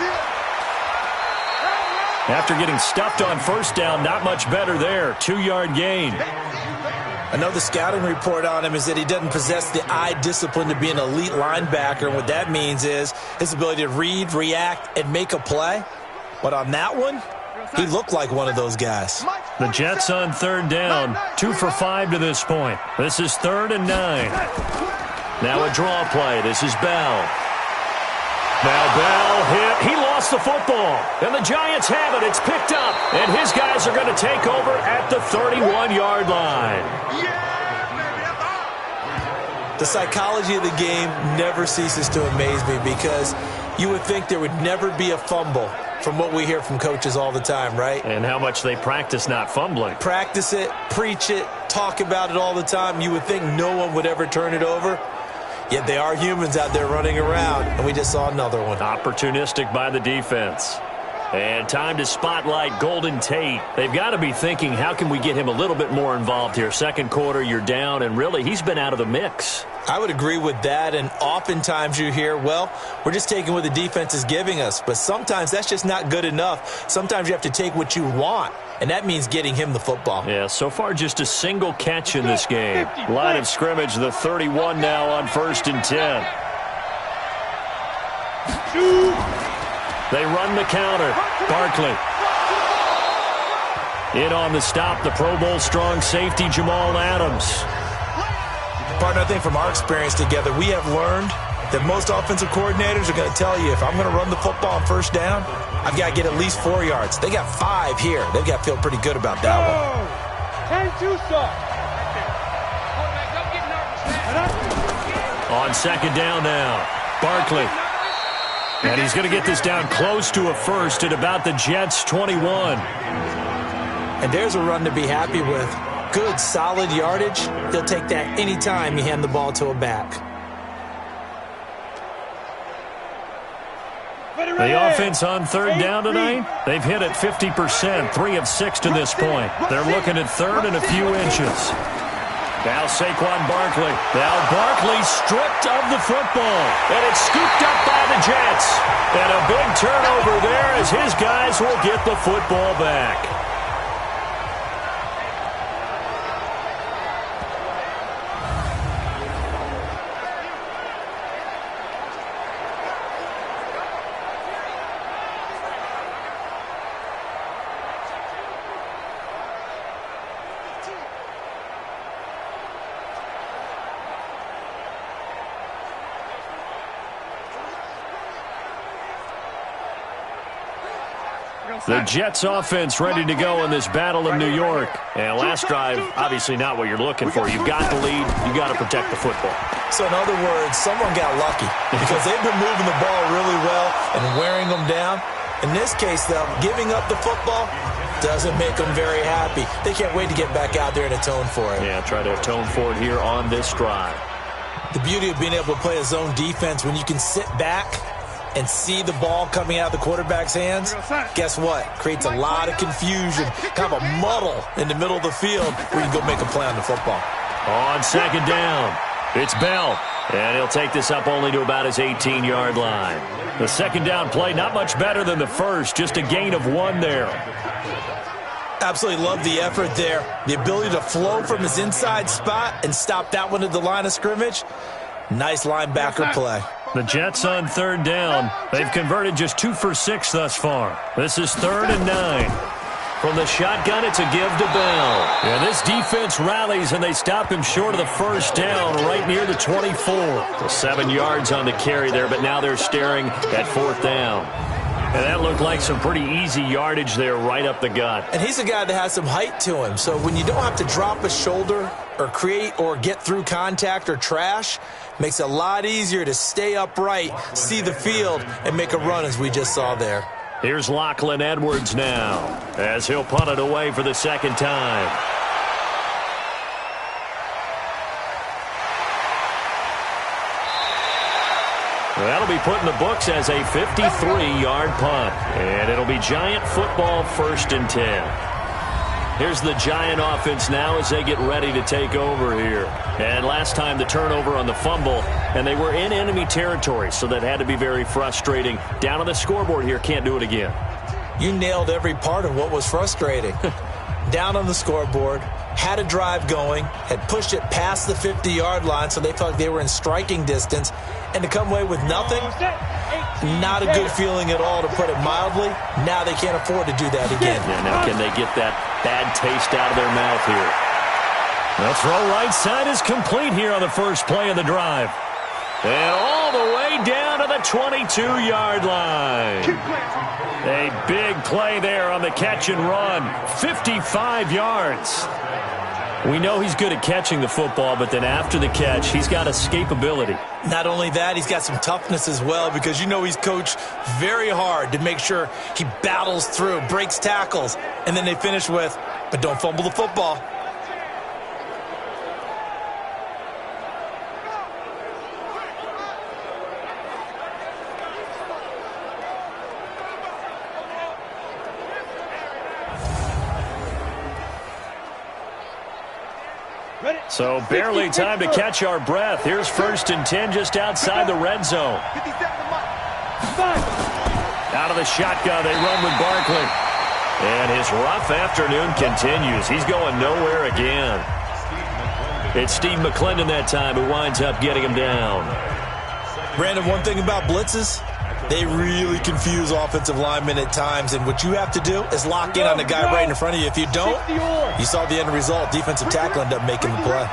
After getting stuffed on first down, not much better there. 2-yard gain. I know the scouting report on him is that he doesn't possess the eye discipline to be an elite linebacker. And what that means is his ability to read, react, and make a play. But on that one, he looked like one of those guys. The Jets on 3rd down. 2 for 5 to this point. This is 3rd and 9. Now a draw play. This is Bell. Now Bell hit. He lost the football. And the Giants have it. It's picked up. And his guys are going to take over at the 31-yard line. The psychology of the game never ceases to amaze me because you would think there would never be a fumble from what we hear from coaches all the time, right? And how much they practice not fumbling. Practice it, preach it, talk about it all the time. You would think no one would ever turn it over. Yet they are humans out there running around, and we just saw another one. Opportunistic by the defense. And time to spotlight Golden Tate. They've got to be thinking, how can we get him a little bit more involved here? Second quarter, you're down, and really, he's been out of the mix. I would agree with that, and oftentimes you hear, well, we're just taking what the defense is giving us. But sometimes that's just not good enough. Sometimes you have to take what you want, and that means getting him the football. Yeah, so far just a single catch in this game. Line of scrimmage, the 31 now on 1st and 10. They run the counter. Barkley. In on the stop, the Pro Bowl strong safety, Jamal Adams. Partner, I think from our experience together, we have learned that most offensive coordinators are going to tell you, if I'm going to run the football on first down, I've got to get at least 4 yards. They got 5 here. They've got to feel pretty good about that one. On 2nd down now, Barkley. And he's going to get this down close to a first at about the Jets' 21. And there's a run to be happy with. Good, solid yardage. He'll take that anytime you hand the ball to a back. The offense on 3rd down tonight, they've hit it 50%, 3 of 6 to this point. They're looking at 3rd and a few inches. Now Saquon Barkley. Now Barkley stripped of the football. And it's scooped up by the Jets. And a big turnover there as his guys will get the football back. The Jets offense ready to go in this battle of New York. And last drive, obviously not what you're looking for. You've got the lead. You've got to protect the football. So in other words, someone got lucky because they've been moving the ball really well and wearing them down. In this case, though, giving up the football doesn't make them very happy. They can't wait to get back out there and atone for it. Yeah, try to atone for it here on this drive. The beauty of being able to play a zone defense when you can sit back and see the ball coming out of the quarterback's hands, guess what? Creates a lot of confusion, kind of a muddle in the middle of the field where you can go make a play on the football. On 2nd down, it's Bell. And he'll take this up only to about his 18-yard line. The 2nd down play, not much better than the first, just a gain of 1 there. Absolutely love the effort there. The ability to flow from his inside spot and stop that one at the line of scrimmage. Nice linebacker play. The Jets on 3rd down. They've converted just 2 for 6 thus far. This is 3rd and 9. From the shotgun, it's a give to Bell. And this defense rallies, and they stop him short of the first down right near the 24. 7 yards on the carry there, but now they're staring at 4th down. And that looked like some pretty easy yardage there right up the gut. And he's a guy that has some height to him. So when you don't have to drop a shoulder or create or get through contact or trash, makes it a lot easier to stay upright, see the field, and make a run as we just saw there. Here's Lachlan Edwards now, as he'll punt it away for the second time. That'll be put in the books as a 53-yard punt. And it'll be Giant football, 1st and 10. Here's the Giant offense now as they get ready to take over here. And last time the turnover on the fumble, and they were in enemy territory, so that had to be very frustrating. Down on the scoreboard here, can't do it again. You nailed every part of what was frustrating. Down on the scoreboard, had a drive going, had pushed it past the 50-yard line, so they felt like they were in striking distance, and to come away with nothing, not a good feeling at all, to put it mildly. Now they can't afford to do that again. Yeah, now can they get that bad taste out of their mouth here? The throw right side is complete here on the first play of the drive. And all the way down to the 22-yard line. A big play there on the catch and run. 55 yards. We know he's good at catching the football, but then after the catch, he's got escapability. Not only that, he's got some toughness as well, because you know he's coached very hard to make sure he battles through, breaks tackles, and then they finish with, but don't fumble the football. So barely time to catch our breath. Here's 1st and 10 just outside the red zone. Out of the shotgun, they run with Barkley. And his rough afternoon continues. He's going nowhere again. It's Steve McClendon that time who winds up getting him down. Brandon, one thing about blitzes, they really confuse offensive linemen at times, and what you have to do is lock in on the guy right in front of you. If you don't, you saw the end result. Defensive tackle ended up making the play.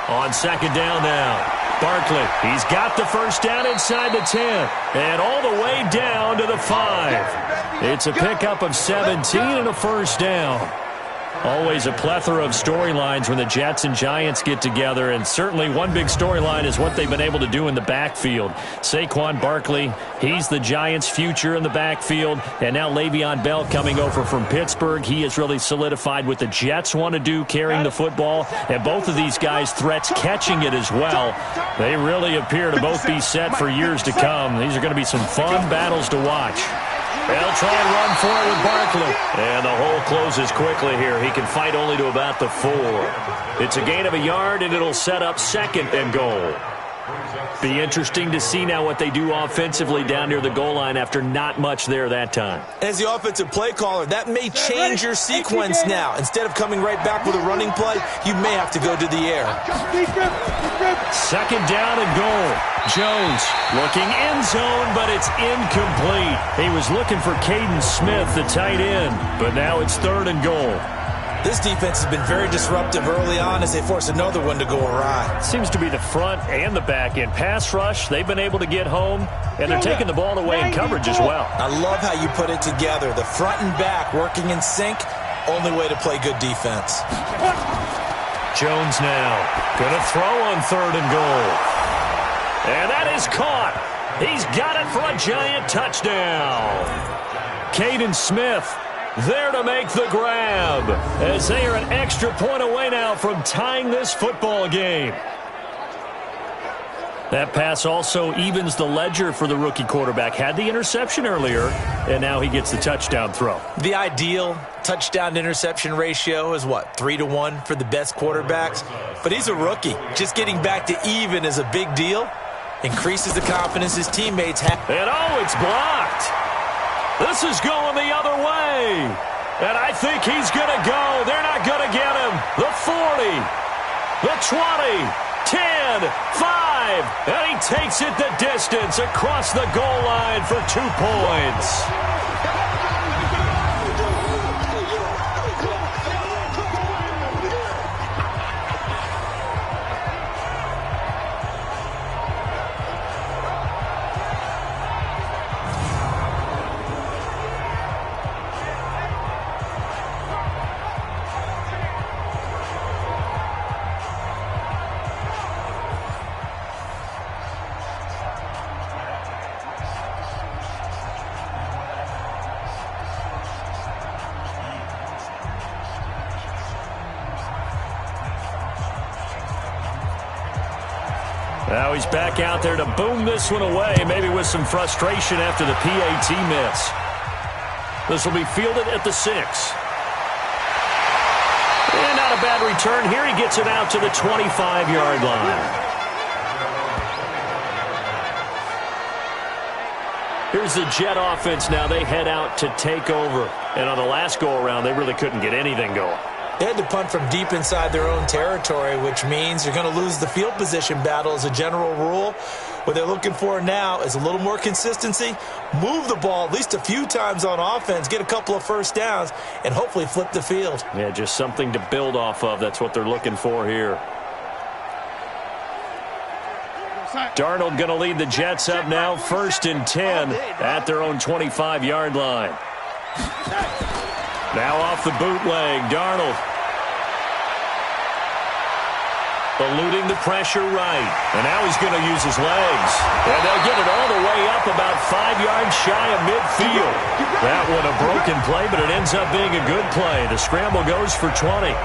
On second down now, Barkley. He's got the first down inside the 10, and all the way down to the 5. It's a pickup of 17 and a first down. Always a plethora of storylines when the Jets and Giants get together, and certainly one big storyline is what they've been able to do in the backfield. Saquon Barkley, he's the Giants' future in the backfield, and now Le'Veon Bell coming over from Pittsburgh. He has really solidified what the Jets want to do, carrying the football, and both of these guys threats catching it as well. They really appear to both be set for years to come. These are going to be some fun battles to watch. They'll try and run for it with Barkley. And the hole closes quickly here. He can fight only to about the 4. It's a gain of a yard, and it'll set up 2nd and goal. Be interesting to see now what they do offensively down near the goal line after not much there that time. As the offensive play caller, that may change your sequence now. Instead of coming right back with a running play, you may have to go to the air. 2nd down and goal. Jones looking end zone, but it's incomplete. He was looking for Caden Smith, the tight end, but now it's 3rd and goal. This defense has been very disruptive early on as they force another one to go awry. Seems to be the front and the back end. Pass rush, they've been able to get home, and they're taking the ball away in coverage as well. I love how you put it together. The front and back working in sync, only way to play good defense. Jones now going to throw on 3rd and goal. And that is caught. He's got it for a Giant touchdown. Caden Smith there to make the grab, as they are an extra point away now from tying this football game. That pass also evens the ledger for the rookie quarterback. Had the interception earlier, and now he gets the touchdown throw. The ideal touchdown-interception ratio is, what, 3-to-1 for the best quarterbacks? But he's a rookie. Just getting back to even is a big deal. Increases the confidence his teammates have. And it's blocked. This is going the other way. And I think he's going to go. They're not going to get him. The 40, the 20, 10, 5. And he takes it the distance across the goal line for 2 points. Now he's back out there to boom this one away, maybe with some frustration after the PAT miss. This will be fielded at the 6. And not a bad return here. He gets it out to the 25-yard line. Here's the Jet offense now. They head out to take over. And on the last go-around, they really couldn't get anything going. They had to punt from deep inside their own territory, which means you're going to lose the field position battle as a general rule. What they're looking for now is a little more consistency, move the ball at least a few times on offense, get a couple of first downs, and hopefully flip the field. Yeah, just something to build off of. That's what they're looking for here. Darnold going to lead the Jets up now, 1st and 10 at their own 25-yard line. Now off the bootleg, Darnold. Eluding the pressure right. And now he's going to use his legs. And they'll get it all the way up about 5 yards shy of midfield. That one a broken play, but it ends up being a good play. The scramble goes for 20.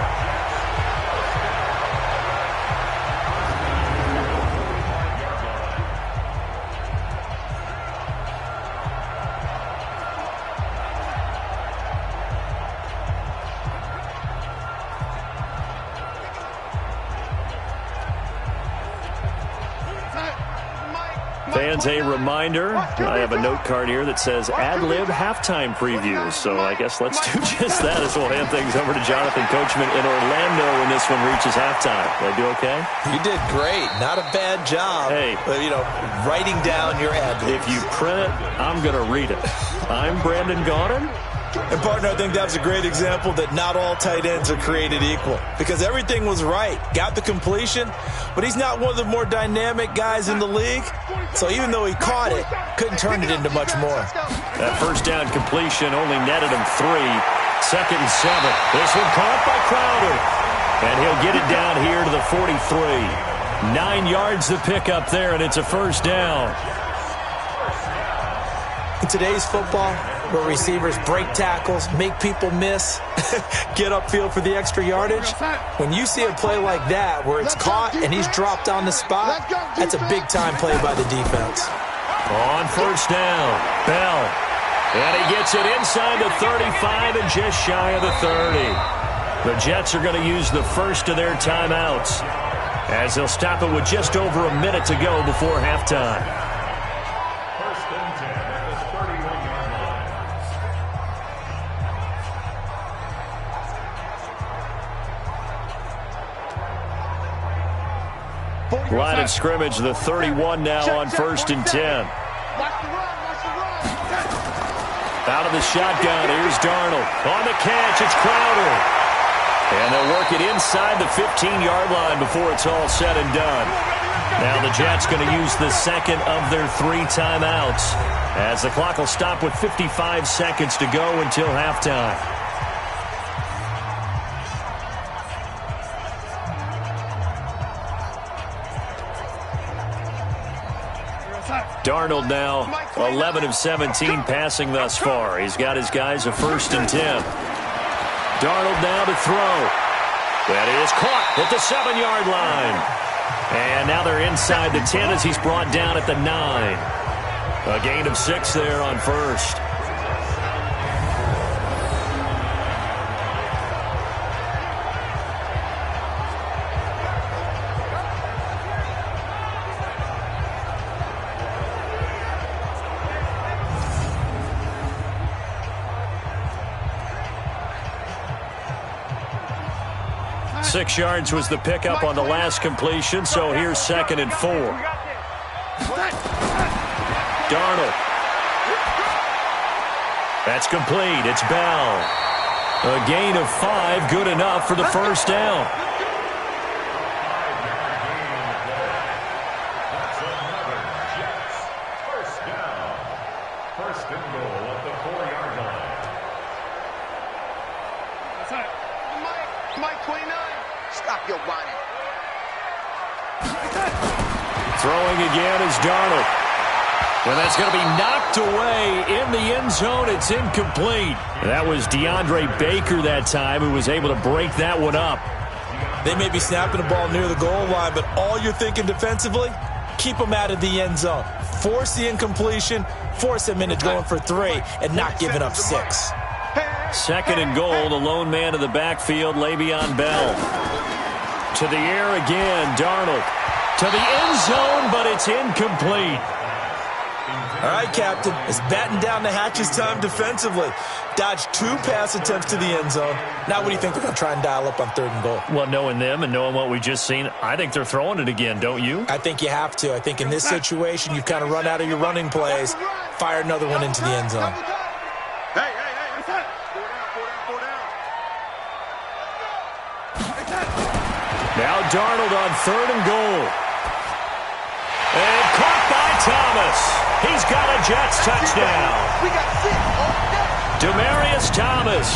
Fans, a reminder, I have a note card here that says ad-lib halftime previews. So I guess let's do just that as we'll hand things over to Jonathan Coachman in Orlando when this one reaches halftime. Did I do okay? You did great. Not a bad job. Hey. Writing down your ad-libs. If you print it, I'm going to read it. I'm Brandon Gaudin. And, partner, I think that was a great example that not all tight ends are created equal. Because everything was right. Got the completion, but he's not one of the more dynamic guys in the league. So even though he caught it, couldn't turn it into much more. That first down completion only netted him 3. 2nd and 7. This one caught by Crowder. And he'll get it down here to the 43. 9 yards to pick up there, and it's a first down. In today's football, where receivers break tackles, make people miss, get upfield for the extra yardage, when you see a play like that where it's caught and he's dropped on the spot, that's a big-time play by the defense. On first down, Bell. And he gets it inside the 35 and just shy of the 30. The Jets are going to use the first of their timeouts as they'll stop it with just over a minute to go before halftime. Line of scrimmage, the 31 now on 1st and 10. Out of the shotgun, here's Darnold. On the catch, it's Crowder. And they'll work it inside the 15-yard line before it's all said and done. Now the Jets going to use the second of their 3 timeouts as the clock will stop with 55 seconds to go until halftime. Darnold now 11 of 17 passing thus far. He's got his guys a 1st and 10. Darnold now to throw. That is caught at the 7-yard line. And now they're inside the 10 as he's brought down at the 9. A gain of 6 there on first. Six yards was the pickup on the last completion, so here's 2nd and 4. Darnold. That's complete. It's Bell. A gain of 5, good enough for the first down. First and goal at the 4-yard line. Mike 29. Stop your whining. Throwing again is Darnold. Well, that's going to be knocked away in the end zone. It's incomplete. That was DeAndre Baker that time who was able to break that one up. They may be snapping the ball near the goal line, but all you're thinking defensively, keep them out of the end zone. Force the incompletion, force them into going for 3, and not giving up 6. Second and goal, the lone man in the backfield, Le'Veon Bell. To the air again, Darnold. To the end zone, but it's incomplete. All right, Captain, it's batten down the hatches time defensively. Dodged 2 pass attempts to the end zone. Now what do you think they're going to try and dial up on 3rd and goal? Well, knowing them and knowing what we just seen, I think they're throwing it again, don't you? I think you have to. I think in this situation, you've kind of run out of your running plays. Fire another one into the end zone. Hey, four down. Now Darnold on 3rd and goal. And caught by Thomas. He's got a Jets touchdown. We got 6 on deck. Demaryius Thomas,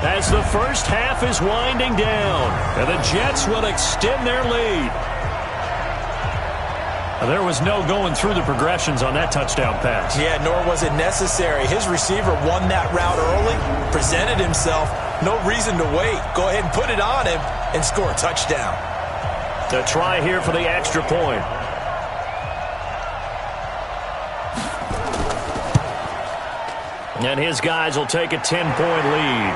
as the first half is winding down, and the Jets will extend their lead. There was no going through the progressions on that touchdown pass. Yeah, nor was it necessary. His receiver won that route early, presented himself. No reason to wait. Go ahead and put it on him and score a touchdown. The try here for the extra point. And his guys will take a 10-point lead.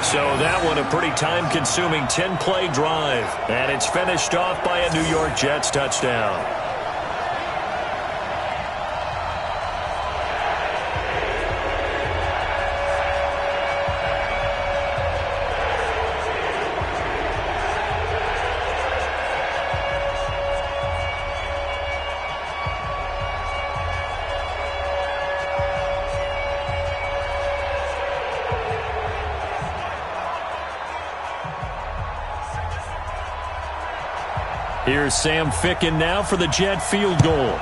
So that one a pretty time-consuming 10-play drive. And it's finished off by a New York Jets touchdown. Here's Sam Ficken now for the Jet field goal.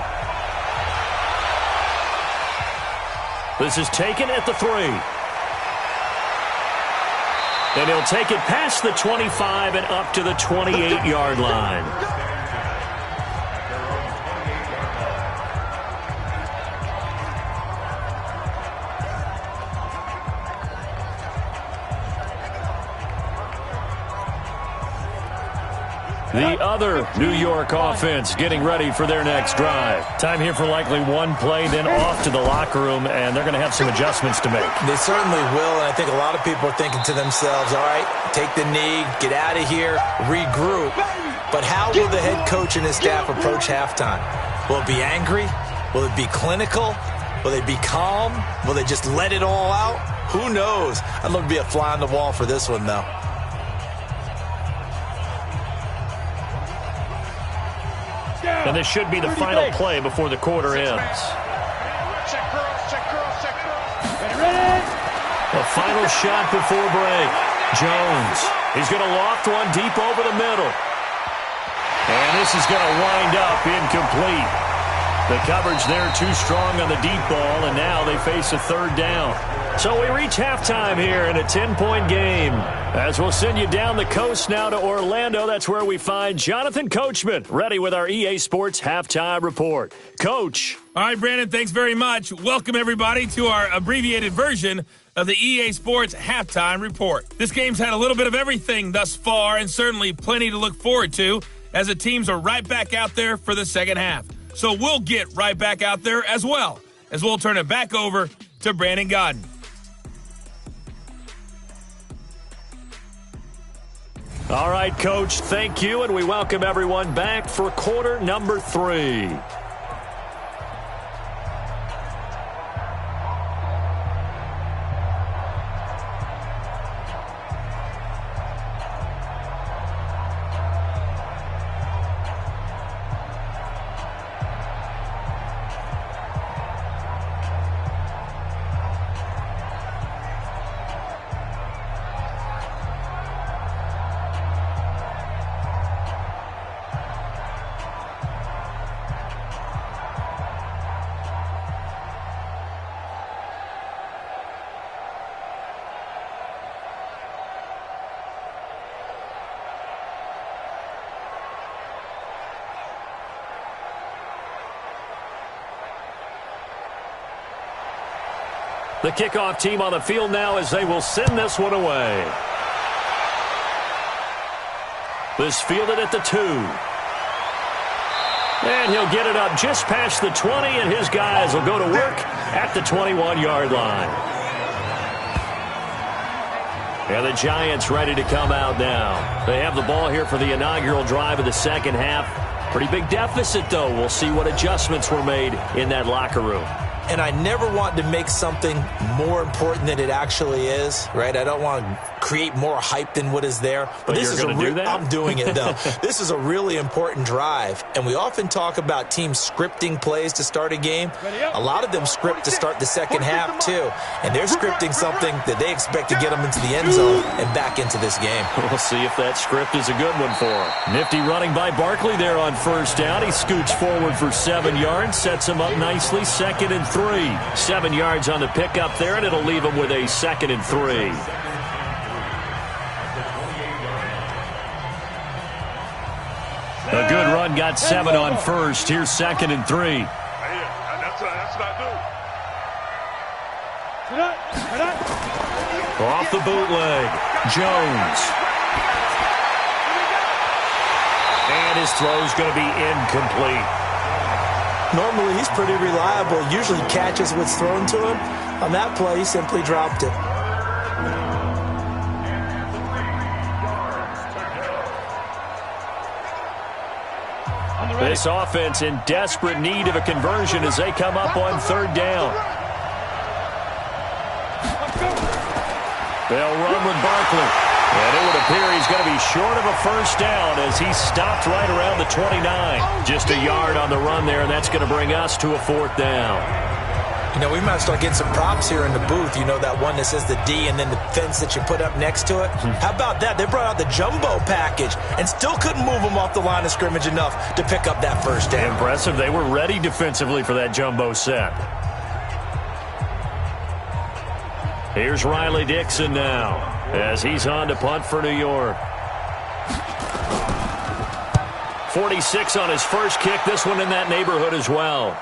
This is taken at the 3. And he'll take it past the 25 and up to the 28-yard line. The other New York offense getting ready for their next drive. Time here for likely one play, then off to the locker room, and they're going to have some adjustments to make. They certainly will, and I think a lot of people are thinking to themselves, all right, take the knee, get out of here, regroup. But how will the head coach and his staff approach halftime? Will it be angry? Will it be clinical? Will they be calm? Will they just let it all out? Who knows? I'd love to be a fly on the wall for this one, though. And this should be the final play before the quarter ends. Check curls. The final shot before break. Jones. He's going to loft one deep over the middle. And this is going to wind up incomplete. The coverage there too strong on the deep ball, and now they face a 3rd down. So we reach halftime here in a 10-point game. As we'll send you down the coast now to Orlando, that's where we find Jonathan Coachman, ready with our EA Sports Halftime Report. Coach. All right, Brandon, thanks very much. Welcome, everybody, to our abbreviated version of the EA Sports Halftime Report. This game's had a little bit of everything thus far, and certainly plenty to look forward to, as the teams are right back out there for the second half. So we'll get right back out there as well, as we'll turn it back over to Brandon Godden. All right, Coach, thank you, and we welcome everyone back for quarter number 3. The kickoff team on the field now as they will send this one away. This fielded at the 2. And he'll get it up just past the 20, and his guys will go to work at the 21-yard line. And the Giants ready to come out now. They have the ball here for the inaugural drive of the second half. Pretty big deficit, though. We'll see what adjustments were made in that locker room. And I never want to make something more important than it actually is, right? I don't want to create more hype than what is there. But this is I'm doing it, though. This is a really important drive. And we often talk about teams scripting plays to start a game. A lot of them script to start the second half, too. And they're scripting something that they expect to get them into the end zone and back into this game. We'll see if that script is a good one for him. Nifty running by Barkley there on first down. He scoots forward for 7 yards, sets him up nicely, second and 3. 7 yards on the pickup there, and it'll leave him with a 2nd and 3. A good run, got 7 on first. Here's 2nd and 3. Off the bootleg, Jones. And his throw's going to be incomplete. Normally, he's pretty reliable. Usually catches what's thrown to him. On that play, he simply dropped it. This offense in desperate need of a conversion as they come up on 3rd down. They'll run with Barkley. And it would appear he's going to be short of a first down as he stopped right around the 29. Just a yard on the run there, and that's going to bring us to a 4th down. You know, we might start getting some props here in the booth. You know, that one that says the D and then the fence that you put up next to it? How about that? They brought out the jumbo package and still couldn't move them off the line of scrimmage enough to pick up that first down. Impressive. They were ready defensively for that jumbo set. Here's Riley Dixon now as he's on to punt for New York. 46 on his first kick. This one in that neighborhood as well.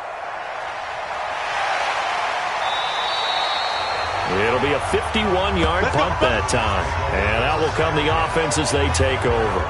It'll be a 51-yard punt that time. And out will come the offense as they take over.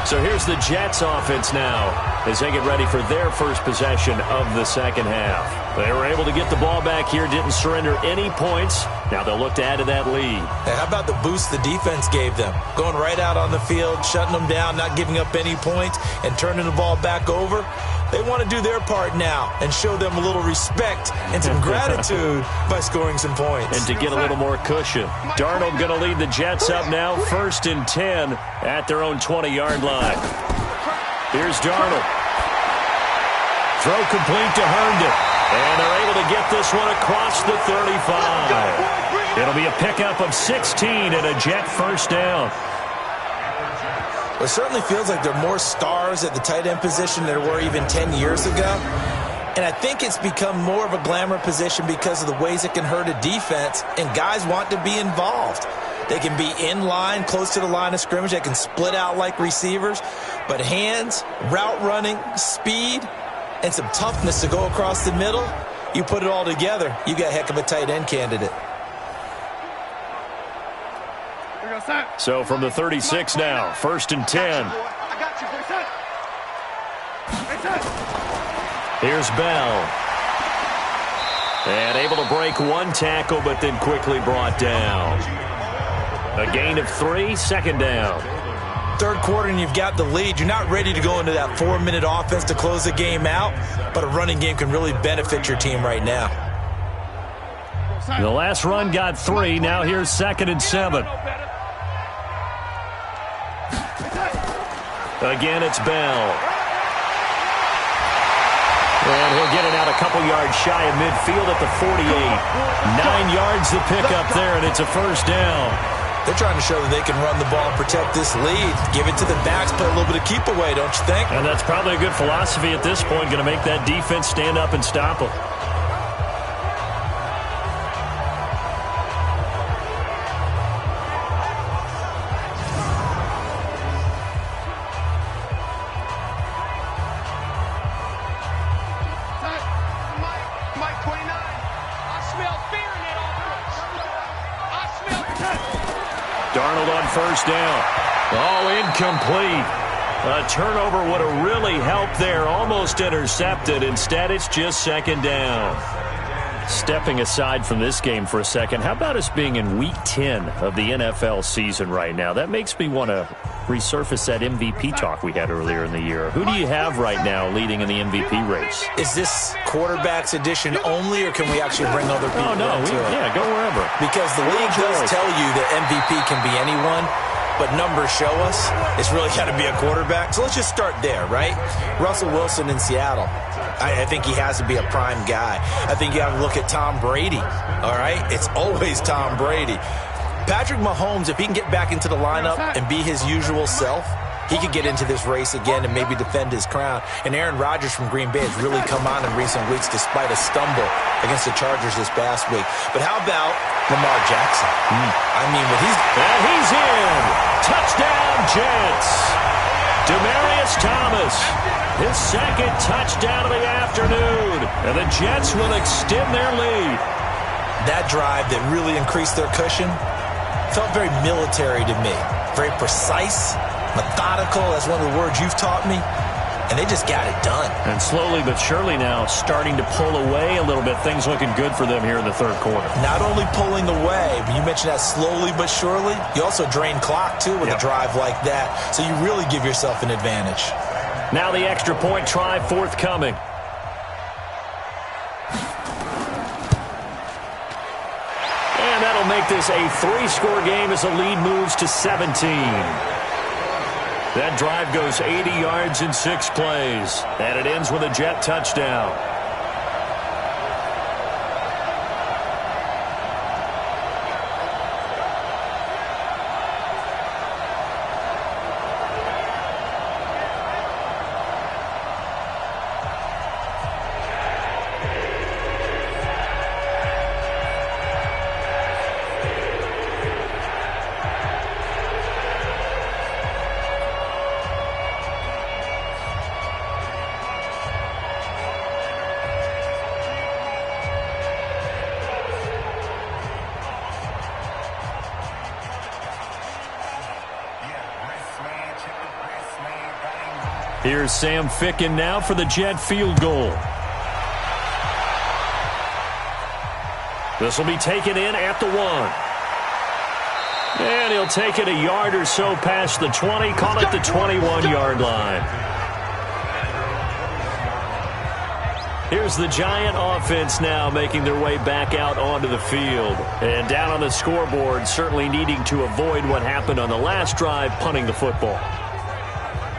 So here's the Jets offense now as they get ready for their first possession of the second half. They were able to get the ball back here, didn't surrender any points. Now they'll look to add to that lead. Hey, how about the boost the defense gave them? Going right out on the field, shutting them down, not giving up any points, and turning the ball back over. They want to do their part now and show them a little respect and some gratitude by scoring some points. And to get a little more cushion. Darnold going to lead the Jets up now, 1st and 10 at their own 20-yard line. Here's Darnold. Throw complete to Herndon. And they're able to get this one across the 35. It'll be a pickup of 16 and a Jet first down. It certainly feels like there are more stars at the tight end position than there were even 10 years ago. And I think it's become more of a glamour position because of the ways it can hurt a defense, and guys want to be involved. They can be in line, close to the line of scrimmage. They can split out like receivers. But hands, route running, speed, and some toughness to go across the middle, you put it all together, you got a heck of a tight end candidate. So from the 36 now, 1st and 10. Here's Bell. And able to break one tackle, but then quickly brought down. A gain of 3, 2nd down. 3rd quarter and you've got the lead. You're not ready to go into that 4-minute offense to close the game out, but a running game can really benefit your team right now. The last run got 3. Now here's 2nd and 7. Again, it's Bell. And he'll get it out a couple yards shy of midfield at the 48. 9 yards to pick up there, and it's a first down. They're trying to show that they can run the ball and protect this lead. Give it to the backs, play a little bit of keep away, don't you think? And that's probably a good philosophy at this point, going to make that defense stand up and stop them. Darnold on first down. Oh, incomplete. A turnover would have really helped there. Almost intercepted. Instead, it's just second down. Stepping aside from this game for a second, how about us being in Week 10 of the NFL season right now? That makes me want to resurface that MVP talk we had earlier in the year. Who do you have right now leading in the MVP race? Is this quarterbacks edition only, or can we actually bring other people into it? Yeah, go wherever. Because the league does tell you that MVP can be anyone, but numbers show us it's really got to be a quarterback. So let's just start there, right? Russell Wilson in Seattle. I think he has to be a prime guy. I think you have to look at Tom Brady, all right? It's always Tom Brady. Patrick Mahomes, if he can get back into the lineup and be his usual self, he could get into this race again and maybe defend his crown. And Aaron Rodgers from Green Bay has really come on in recent weeks despite a stumble against the Chargers this past week. But how about Lamar Jackson? I mean, he's in. Touchdown, Jets. Demaryius Thomas, his second touchdown of the afternoon. And the Jets will extend their lead. That drive that really increased their cushion felt very military to me. Very precise, methodical. That's one of the words you've taught me. And they just got it done. And slowly but surely now starting to pull away a little bit. Things looking good for them here in the third quarter. Not only pulling away, but you mentioned that slowly but surely. You also drain clock, too, with a drive like that. So you really give yourself an advantage. Now the extra point try forthcoming. And that'll make this a 3-score game as the lead moves to 17. That drive goes 80 yards in 6 plays. And it ends with a Jet touchdown. Here's Sam Ficken now for the Jet field goal. This will be taken in at the 1. And he'll take it a yard or so past the 20, call it the 21-yard line. Here's the Giant offense now making their way back out onto the field. And down on the scoreboard, certainly needing to avoid what happened on the last drive, punting the football.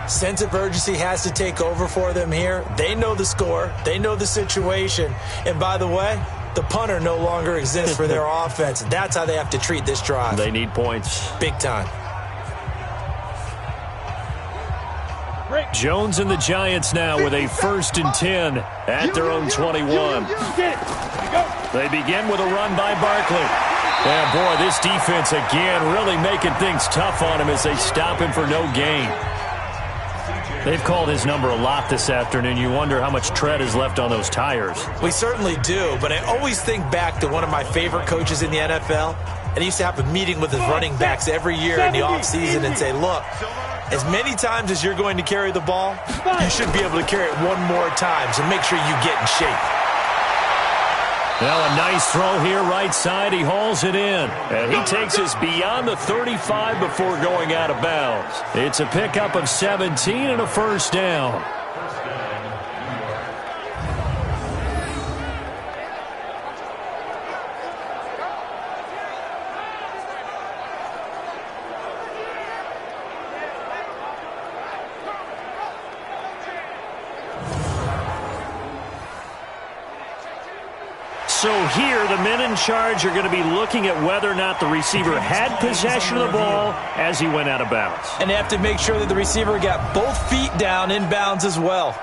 Sense of urgency has to take over for them here. They know the score. They know the situation. And by the way, the punter no longer exists for their offense. That's how they have to treat this drive. They need points. Big time. Jones and the Giants now with a 1st and 10 at their own 21. They begin with a run by Barkley. And boy, this defense again really making things tough on him as they stop him for no gain. They've called his number a lot this afternoon. You wonder how much tread is left on those tires. We certainly do, but I always think back to one of my favorite coaches in the NFL. And he used to have a meeting with his running backs every year in the offseason and say, look, as many times as you're going to carry the ball, you should be able to carry it one more time, so make sure you get in shape. Now a nice throw here right side. He hauls it in. And he takes us beyond the 35 before going out of bounds. It's a pickup of 17 and a 1st down. So here, the men in charge are going to be looking at whether or not the receiver had possession of the ball as he went out of bounds. And they have to make sure that the receiver got both feet down in bounds as well.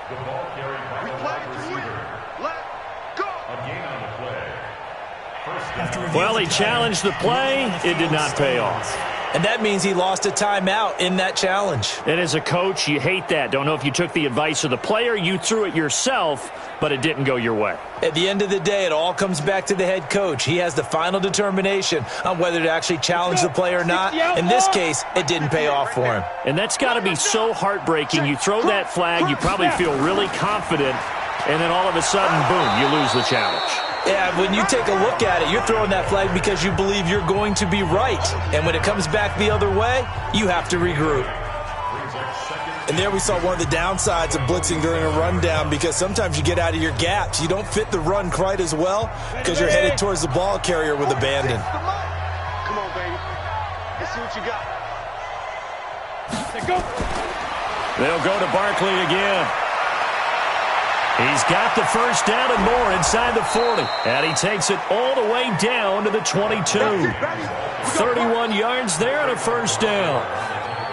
The ball carried by the wide receiver. A gain on the play. Well, he challenged the play. It did not pay off. And that means he lost a timeout in that challenge. And as a coach, you hate that. Don't know if you took the advice of the player, you threw it yourself, but it didn't go your way. At the end of the day, it all comes back to the head coach. He has the final determination on whether to actually challenge the play or not. In this case, it didn't pay off for him. And that's got to be so heartbreaking. You throw that flag, you probably feel really confident, and then all of a sudden, boom, you lose the challenge. Yeah, when you take a look at it, you're throwing that flag because you believe you're going to be right. And when it comes back the other way, you have to regroup. And there we saw one of the downsides of blitzing during a rundown, because sometimes you get out of your gaps. You don't fit the run quite as well because you're headed towards the ball carrier with abandon. Come on, baby. Let's see what you got. Go. They'll go to Barkley again. He's got the first down and more inside the 40. And he takes it all the way down to the 22. 31 yards there and a first down.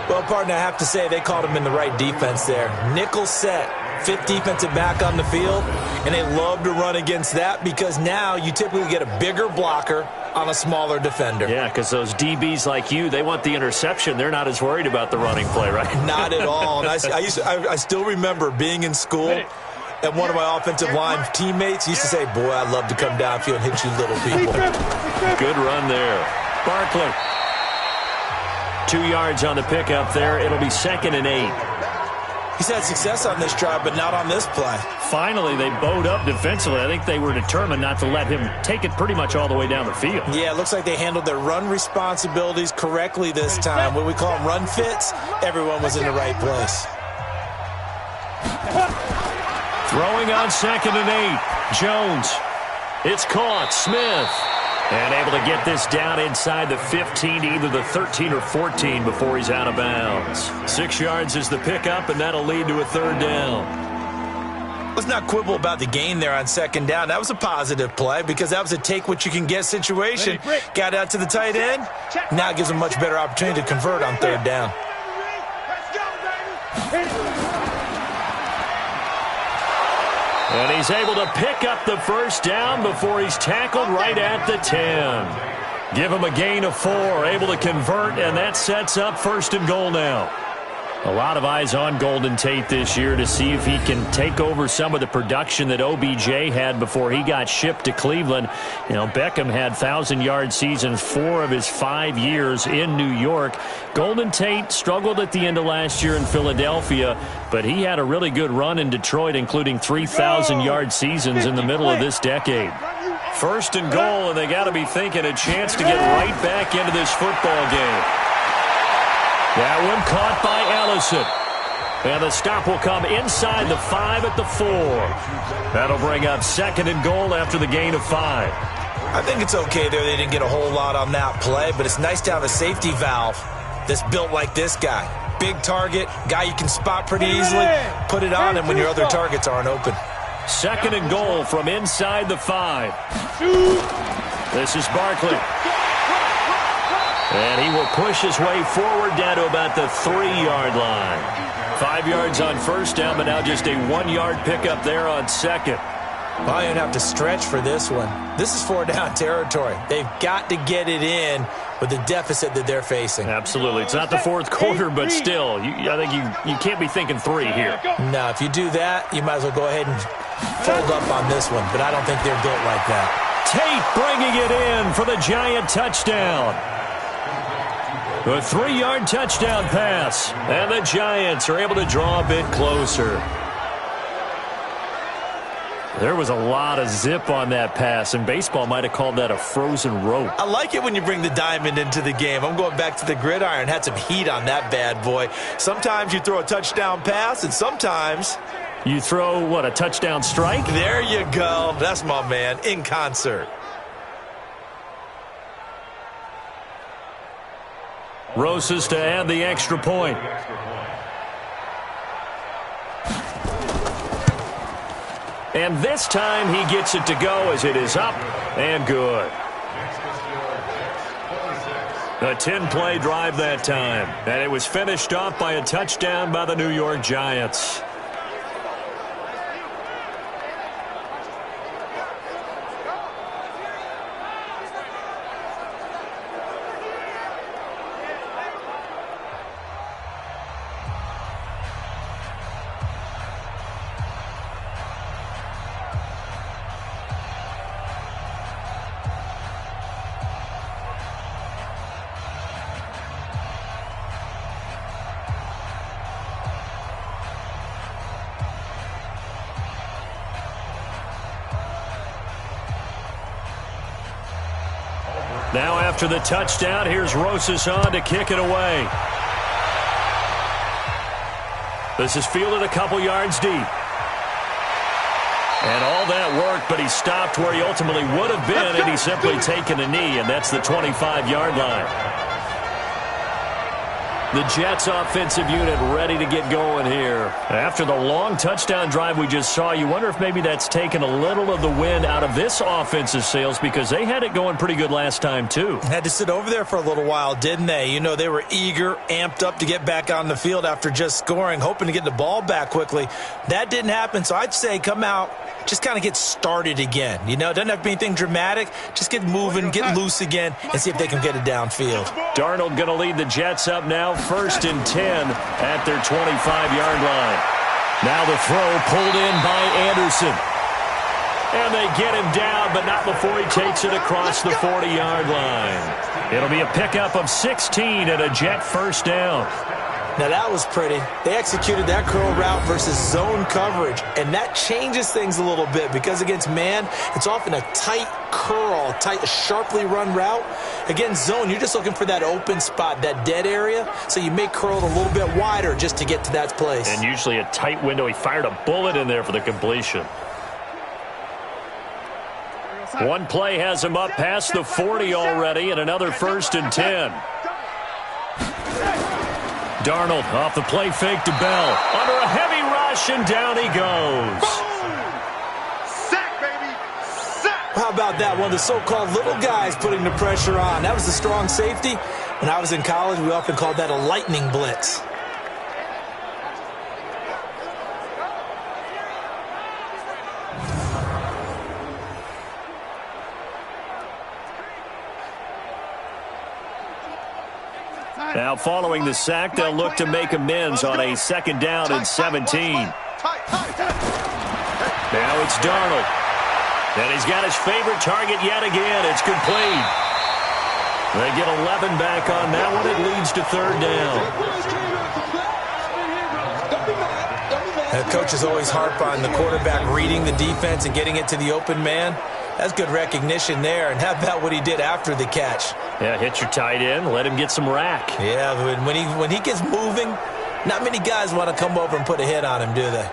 Well, partner, I have to say they called him in the right defense there. Nickel set, fifth defensive back on the field, and they love to run against that because now you typically get a bigger blocker on a smaller defender. Yeah, because those DBs like you, they want the interception. They're not as worried about the running play, right? Not at all. And I still remember being in school, and one of my offensive line teammates used to say, boy, I'd love to come downfield and hit you little people. Good run there. Barkley. 2 yards on the pickup there. It'll be 2nd and 8. He's had success on this drive, but not on this play. Finally, they bowed up defensively. I think they were determined not to let him take it pretty much all the way down the field. Yeah, it looks like they handled their run responsibilities correctly this time. What we call them run fits, everyone was in the right place. Throwing on 2nd and 8. Jones. It's caught. Smith. And able to get this down inside the 15, either the 13 or 14 before he's out of bounds. 6 yards is the pickup, and that'll lead to a 3rd down. Let's not quibble about the gain there on 2nd down. That was a positive play because that was a take-what-you-can-get situation. Got out to the tight end. Now it gives him a much better opportunity to convert on 3rd down. And he's able to pick up the first down before he's tackled right at the 10. Give him a gain of 4, able to convert, and that sets up 1st and goal now. A lot of eyes on Golden Tate this year to see if he can take over some of the production that OBJ had before he got shipped to Cleveland. You know, Beckham had 1,000-yard seasons 4 of his 5 years in New York. Golden Tate struggled at the end of last year in Philadelphia, but he had a really good run in Detroit, including 3,000-yard seasons in the middle of this decade. 1st and goal, and they got to be thinking a chance to get right back into this football game. That one caught by Ellison. And the stop will come inside the 5 at the 4. That'll bring up 2nd and goal after the gain of 5. I think it's okay there. They didn't get a whole lot on that play, but it's nice to have a safety valve that's built like this guy. Big target, guy you can spot pretty easily. Put it on him when your other targets aren't open. 2nd and goal from inside the 5. This is Barkley. And he will push his way forward down to about the 3-yard line. 5 yards on 1st down, but now just a 1-yard pickup there on 2nd. Probably going to have to stretch for this one. This is 4-down territory. They've got to get it in with the deficit that they're facing. Absolutely. It's not the 4th quarter, but still, I think you can't be thinking 3 here. No, if you do that, you might as well go ahead and fold up on this one, but I don't think they're built like that. Tate bringing it in for the Giant touchdown. A 3-yard touchdown pass, and the Giants are able to draw a bit closer. There was a lot of zip on that pass, and baseball might have called that a frozen rope. I like it when you bring the diamond into the game. I'm going back to the gridiron. Had some heat on that bad boy. Sometimes you throw a touchdown pass, and sometimes you throw, what, a touchdown strike? There you go. That's my man, in concert. Rosas to add the extra point. And this time he gets it to go as it is up and good. A 10-play drive that time. And it was finished off by a touchdown by the New York Giants. Now after the touchdown, here's Rosas on to kick it away. This is fielded a couple yards deep. And all that worked, but he stopped where he ultimately would have been, and he's simply taken a knee, and that's the 25-yard line. The Jets offensive unit ready to get going here. After the long touchdown drive we just saw, you wonder if maybe that's taken a little of the wind out of this offensive sails, because they had it going pretty good last time too. Had to sit over there for a little while, didn't they? You know, they were eager, amped up to get back on the field after just scoring, hoping to get the ball back quickly. That didn't happen, so I'd say come out, just kind of get started again. You know, it doesn't have to be anything dramatic. Just get moving, get loose again, and see if they can get it downfield. Darnold going to lead the Jets up now, 1st and 10 at their 25-yard line. Now the throw pulled in by Anderson. And they get him down, but not before he takes it across the 40-yard line. It'll be a pickup of 16 and a Jet first down. Now that was pretty. They executed that curl route versus zone coverage, and that changes things a little bit because against man, it's often a tight curl, tight, sharply run route. Against zone, you're just looking for that open spot, that dead area, so you may curl it a little bit wider just to get to that place. And usually a tight window. He fired a bullet in there for the completion. One play has him up past the 40 already, and another 1st and 10. Darnold off the play fake to Bell. Under a heavy rush, and down he goes. Sack, baby. Sack. How about that? One of the so-called little guys putting the pressure on. That was the strong safety. When I was in college, we often called that a lightning blitz. Now following the sack, they'll look to make amends on a 2nd down and 17. Now it's Darnold. And he's got his favorite target yet again. It's complete. They get 11 back on that one. It leads to 3rd down. The coaches always harp on the quarterback reading the defense and getting it to the open man. That's good recognition there. And how about what he did after the catch? Yeah, hit your tight end. Let him get some rack. Yeah, when he gets moving, not many guys want to come over and put a hit on him, do they?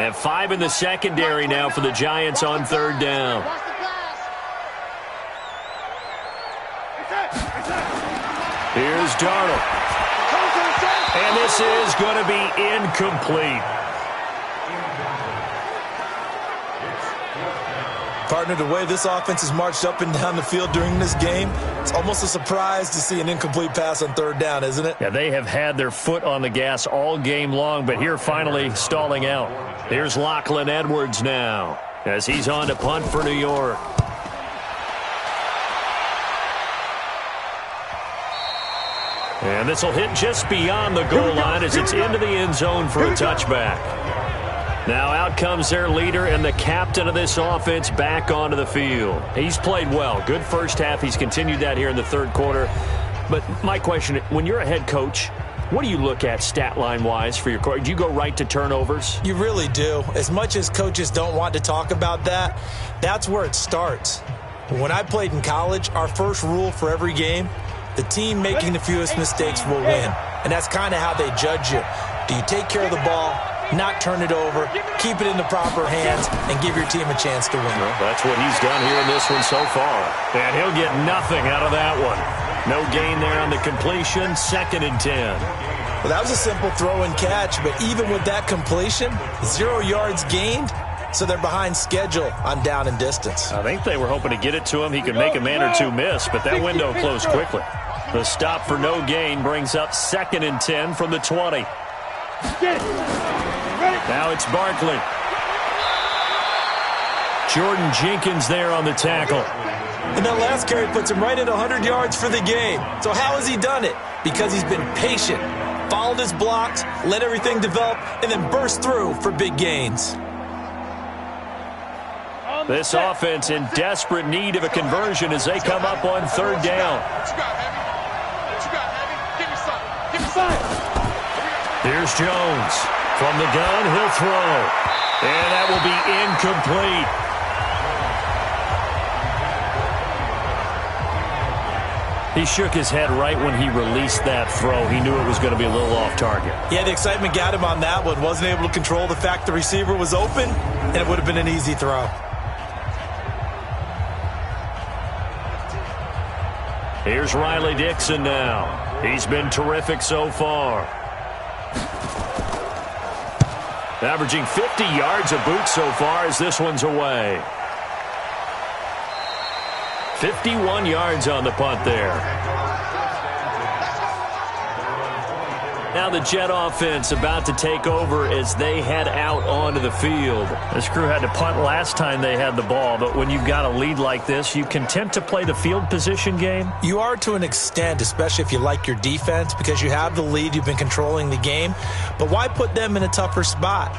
And 5 in the secondary now for the Giants on 3rd down. Here's Darnold. And this is going to be incomplete. Partner, the way this offense has marched up and down the field during this game, it's almost a surprise to see an incomplete pass on 3rd down, isn't it? Yeah, they have had their foot on the gas all game long, but here finally stalling out. Here's Lachlan Edwards now as he's on to punt for New York. And this will hit just beyond the goal line as it's into the end zone for a touchback. Now out comes their leader and the captain of this offense back onto the field. He's played well. Good first half. He's continued that here in the 3rd quarter. But my question, when you're a head coach, what do you look at stat line-wise for your coach? Do you go right to turnovers? You really do. As much as coaches don't want to talk about that, that's where it starts. When I played in college, our first rule for every game, the team making the fewest mistakes will win. And that's kind of how they judge you. Do you take care of the ball, not turn it over, keep it in the proper hands, and give your team a chance to win? Well, that's what he's done here in this one so far. And he'll get nothing out of that one. No gain there on the completion, 2nd and 10. Well, that was a simple throw and catch, but even with that completion, 0 yards gained, so they're behind schedule on down and distance. I think they were hoping to get it to him. He could make a man or two miss, but that window closed quickly. The stop for no gain brings up 2nd and 10 from the 20. Now it's Barkley. Jordan Jenkins there on the tackle. And that last carry puts him right at 100 yards for the game. So how has he done it? Because he's been patient, followed his blocks, let everything develop, and then burst through for big gains. This offense in desperate need of a conversion as they come up on 3rd down. Here's Jones. From the gun, he'll throw. And that will be incomplete. He shook his head right when he released that throw. He knew it was going to be a little off target. Yeah, the excitement got him on that one. Wasn't able to control the fact the receiver was open, and it would have been an easy throw. Here's Riley Dixon now. He's been terrific so far. Averaging 50 yards a boot so far as this one's away. 51 yards on the punt there. Now the Jet offense about to take over as they head out onto the field. This crew had to punt last time they had the ball, but when you've got a lead like this, you content to play the field position game? You are to an extent, especially if you like your defense, because you have the lead, you've been controlling the game. But why put them in a tougher spot?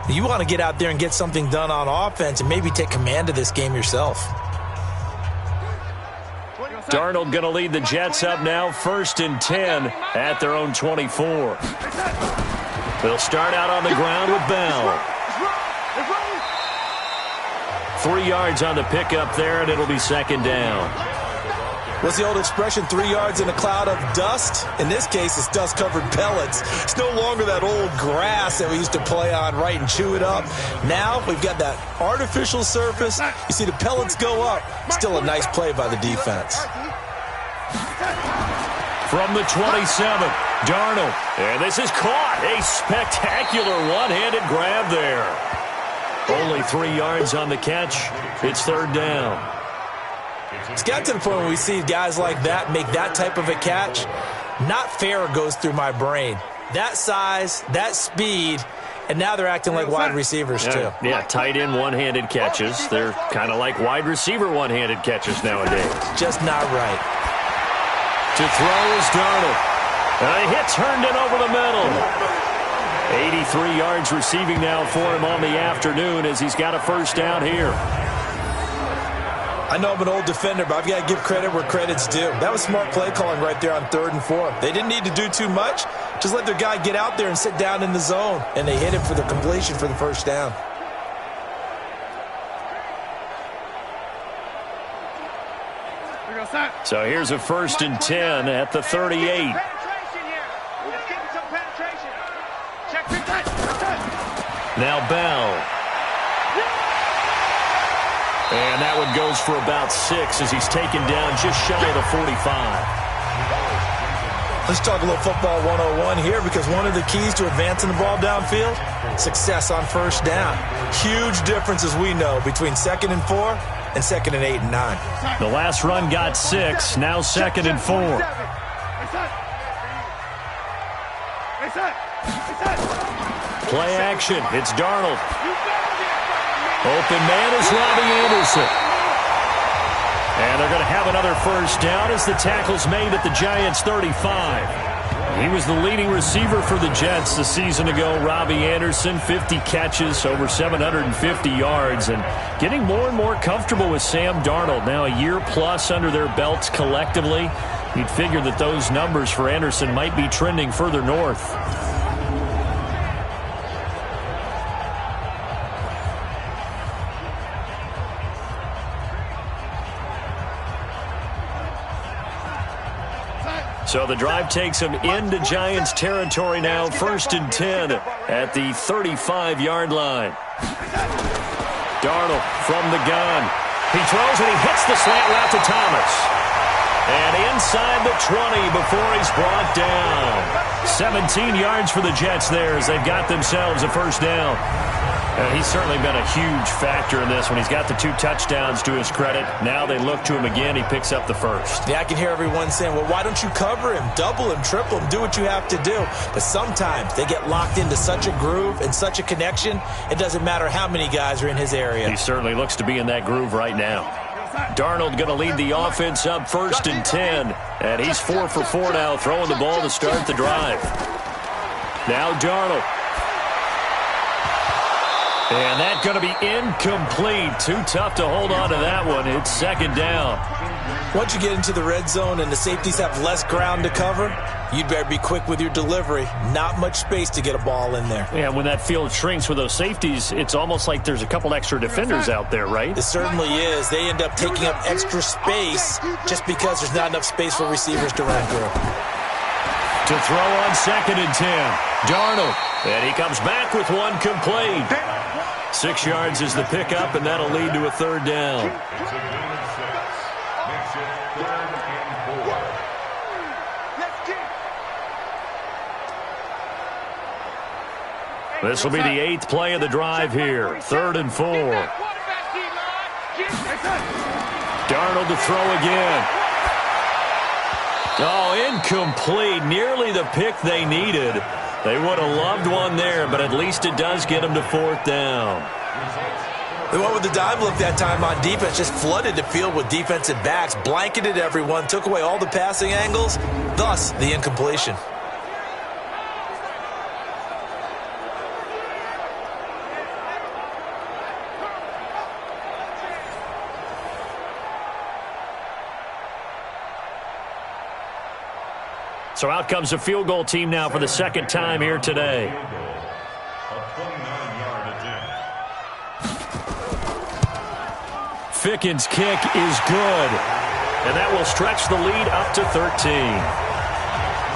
You want to get out there and get something done on offense and maybe take command of this game yourself. Darnold going to lead the Jets up now, 1st and 10 at their own 24. They'll start out on the ground with Bell. 3 yards on the pickup there, and it'll be 2nd down. What's the old expression, 3 yards in a cloud of dust? In this case, it's dust-covered pellets. It's no longer that old grass that we used to play on, right, and chew it up. Now we've got that artificial surface. You see the pellets go up. Still a nice play by the defense. From the 27, Darnold. And this is caught. A spectacular one-handed grab there. Only 3 yards on the catch. It's 3rd down. It's got to the point where we see guys like that make that type of a catch. Not fair goes through my brain. That size, that speed, and now they're acting like wide receivers too. Yeah, tight end one-handed catches. They're kind of like wide receiver one-handed catches nowadays. Just not right. To throw is Darnold. A hit turned in over the middle. 83 yards receiving now for him on the afternoon as he's got a 1st down here. I know I'm an old defender, but I've got to give credit where credit's due. That was smart play calling right there on 3rd and 4. They didn't need to do too much. Just let their guy get out there and sit down in the zone, and they hit him for the completion for the 1st down. So here's a 1st and 10 at the 38. Now Bell. And that one goes for about 6 as he's taken down just shy of the 45. Let's talk a little football 101 here, because one of the keys to advancing the ball downfield, success on 1st down. Huge difference, as we know, between 2nd and 4 and 2nd and 8 and 9. The last run got 6, now 2nd and 4. Play action, it's Darnold. Open man is Robbie Anderson. And they're going to have another 1st down as the tackle's made at the Giants' 35. He was the leading receiver for the Jets a season ago. Robbie Anderson, 50 catches, over 750 yards, and getting more and more comfortable with Sam Darnold. Now a year plus under their belts collectively. You'd figure that those numbers for Anderson might be trending further north. So the drive takes him into Giants territory now, 1st and 10 at the 35-yard line. Darnold from the gun. He throws and he hits the slant route to Thomas. And inside the 20 before he's brought down. 17 yards for the Jets there as they've got themselves a 1st down. He's certainly been a huge factor in this one. He's got the 2 touchdowns to his credit. Now they look to him again. He picks up the 1st. Yeah, I can hear everyone saying, well, why don't you cover him, double him, triple him, do what you have to do. But sometimes they get locked into such a groove and such a connection, it doesn't matter how many guys are in his area. He certainly looks to be in that groove right now. Darnold going to lead the offense up 1st and 10. And he's 4 for 4 now, throwing the ball to start the drive. Now Darnold. And that's going to be incomplete. Too tough to hold on to that one. It's 2nd down. Once you get into the red zone and the safeties have less ground to cover, you'd better be quick with your delivery. Not much space to get a ball in there. Yeah, when that field shrinks with those safeties, it's almost like there's a couple extra defenders out there, right? It certainly is. They end up taking up extra space just because there's not enough space for receivers to run through. To throw on 2nd and 10. Darnold. And he comes back with one complete. 6 yards is the pickup, and that'll lead to a 3rd down. It's a gain of 6. Makes it 3rd and 4. This will be the 8th play of the drive here. 3rd and 4. Darnold to throw again. Oh, incomplete. Nearly the pick they needed. They would have loved one there, but at least it does get them to 4th down. They went with the dime look that time on defense, just flooded the field with defensive backs, blanketed everyone, took away all the passing angles, thus the incompletion. So out comes a field goal team now for the 2nd time here today. A 29-yard attempt. Ficken's kick is good. And that will stretch the lead up to 13.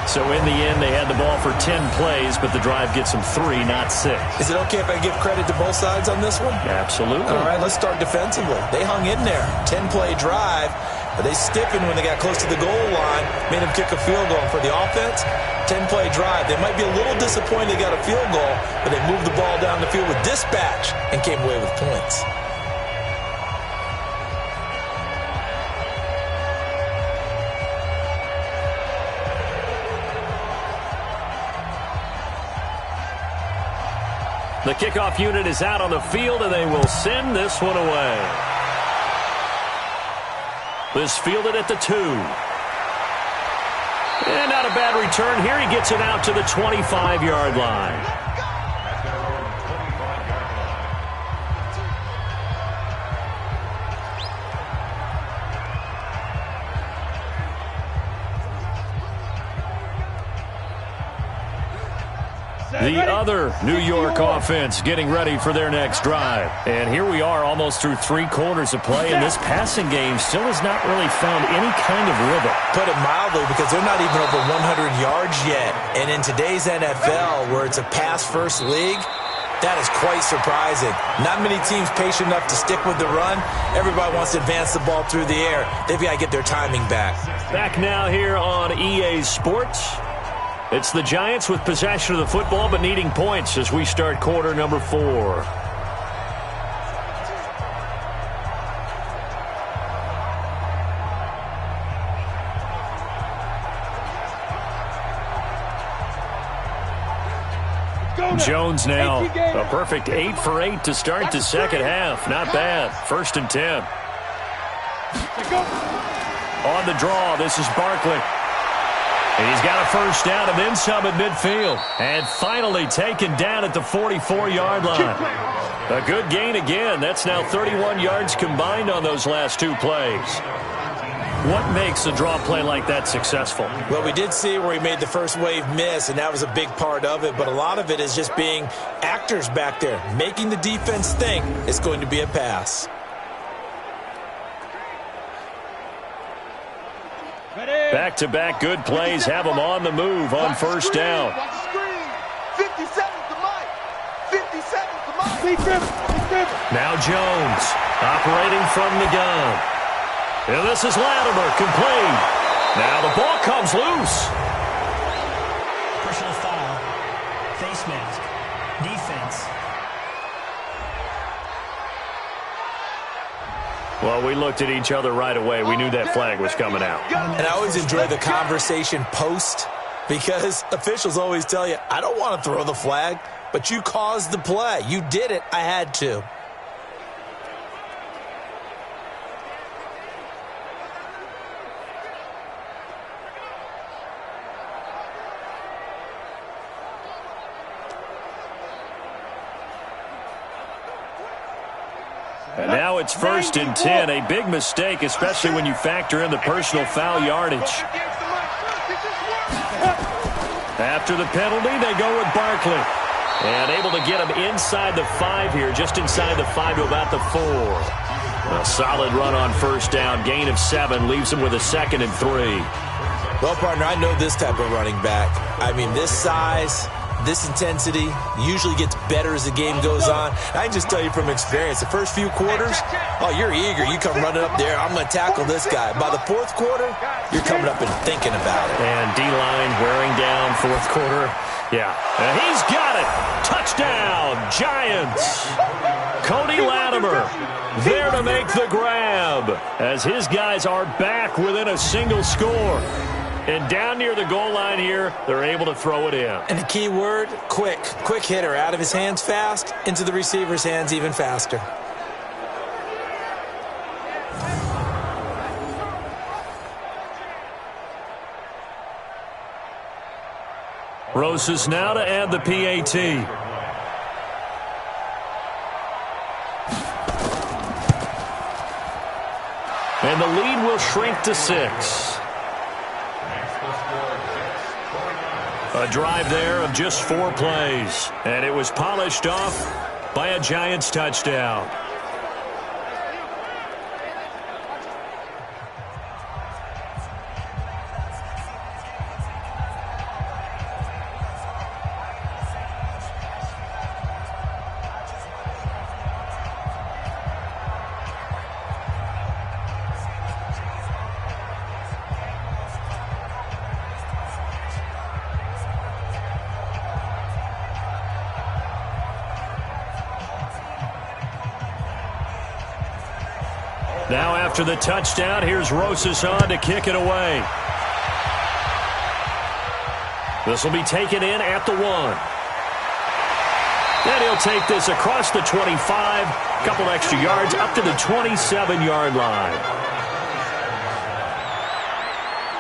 So in the end, they had the ball for 10 plays, but the drive gets them 3, not 6. Is it okay if I give credit to both sides on this one? Absolutely. All right, let's start defensively. They hung in there. 10-play drive. But they stiffened when they got close to the goal line, made them kick a field goal. For the offense, 10-play drive. They might be a little disappointed they got a field goal, but they moved the ball down the field with dispatch and came away with points. The kickoff unit is out on the field, and they will send this one away. This fielded at the 2. And not a bad return here. He gets it out to the 25-yard line. At their own 25-yard line. The other New York offense getting ready for their next drive. And here we are almost through 3 quarters of play, and this passing game still has not really found any kind of rhythm. Put it mildly, because they're not even over 100 yards yet. And in today's NFL, where it's a pass-first league, that is quite surprising. Not many teams patient enough to stick with the run. Everybody wants to advance the ball through the air. They've got to get their timing back. Back now here on EA Sports. It's the Giants with possession of the football but needing points as we start quarter number 4. Jones now, a perfect 8 for 8 to start the second half. Not bad. 1st and 10. On the draw, this is Barkley. And he's got a 1st down and then some at midfield. And finally taken down at the 44-yard line. A good gain again. That's now 31 yards combined on those last 2 plays. What makes a draw play like that successful? Well, we did see where he made the first wave miss, and that was a big part of it. But a lot of it is just being actors back there, making the defense think it's going to be a pass. Back-to-back good plays have them on the move on 1st down. 57's the mic. 57's the mic. Now Jones operating from the gun. And this is Latimer, complete. Now the ball comes loose. Personal foul, face mask, defense. Well, we looked at each other right away. We knew that flag was coming out. And I always enjoy the conversation post, because officials always tell you, I don't want to throw the flag, but you caused the play. You did it. I had to. And now it's 1st and 10. A big mistake, especially when you factor in the personal foul yardage. After the penalty, they go with Barkley. And able to get him inside the 5 here, just inside the 5 to about the 4. A solid run on first down. Gain of 7 leaves him with a 2nd and 3. Well, partner, I know this type of running back. I mean, this size, this intensity usually gets better as the game goes on. I can just tell you from experience, the first few quarters, oh, you're eager. You come running up there, I'm going to tackle this guy. By the 4th quarter, you're coming up and thinking about it. And D-line wearing down 4th quarter. Yeah, and he's got it. Touchdown, Giants. Cody Latimer there to make the grab as his guys are back within a single score. And down near the goal line here, they're able to throw it in. And the key word, quick. Quick hitter. Out of his hands fast, into the receiver's hands even faster. Rosas now to add the PAT. And the lead will shrink to 6. A drive there of just 4 plays. And it was polished off by a Giants touchdown. Now after the touchdown, here's Rosas on to kick it away. This will be taken in at the 1. And he'll take this across the 25, a couple extra yards up to the 27-yard line.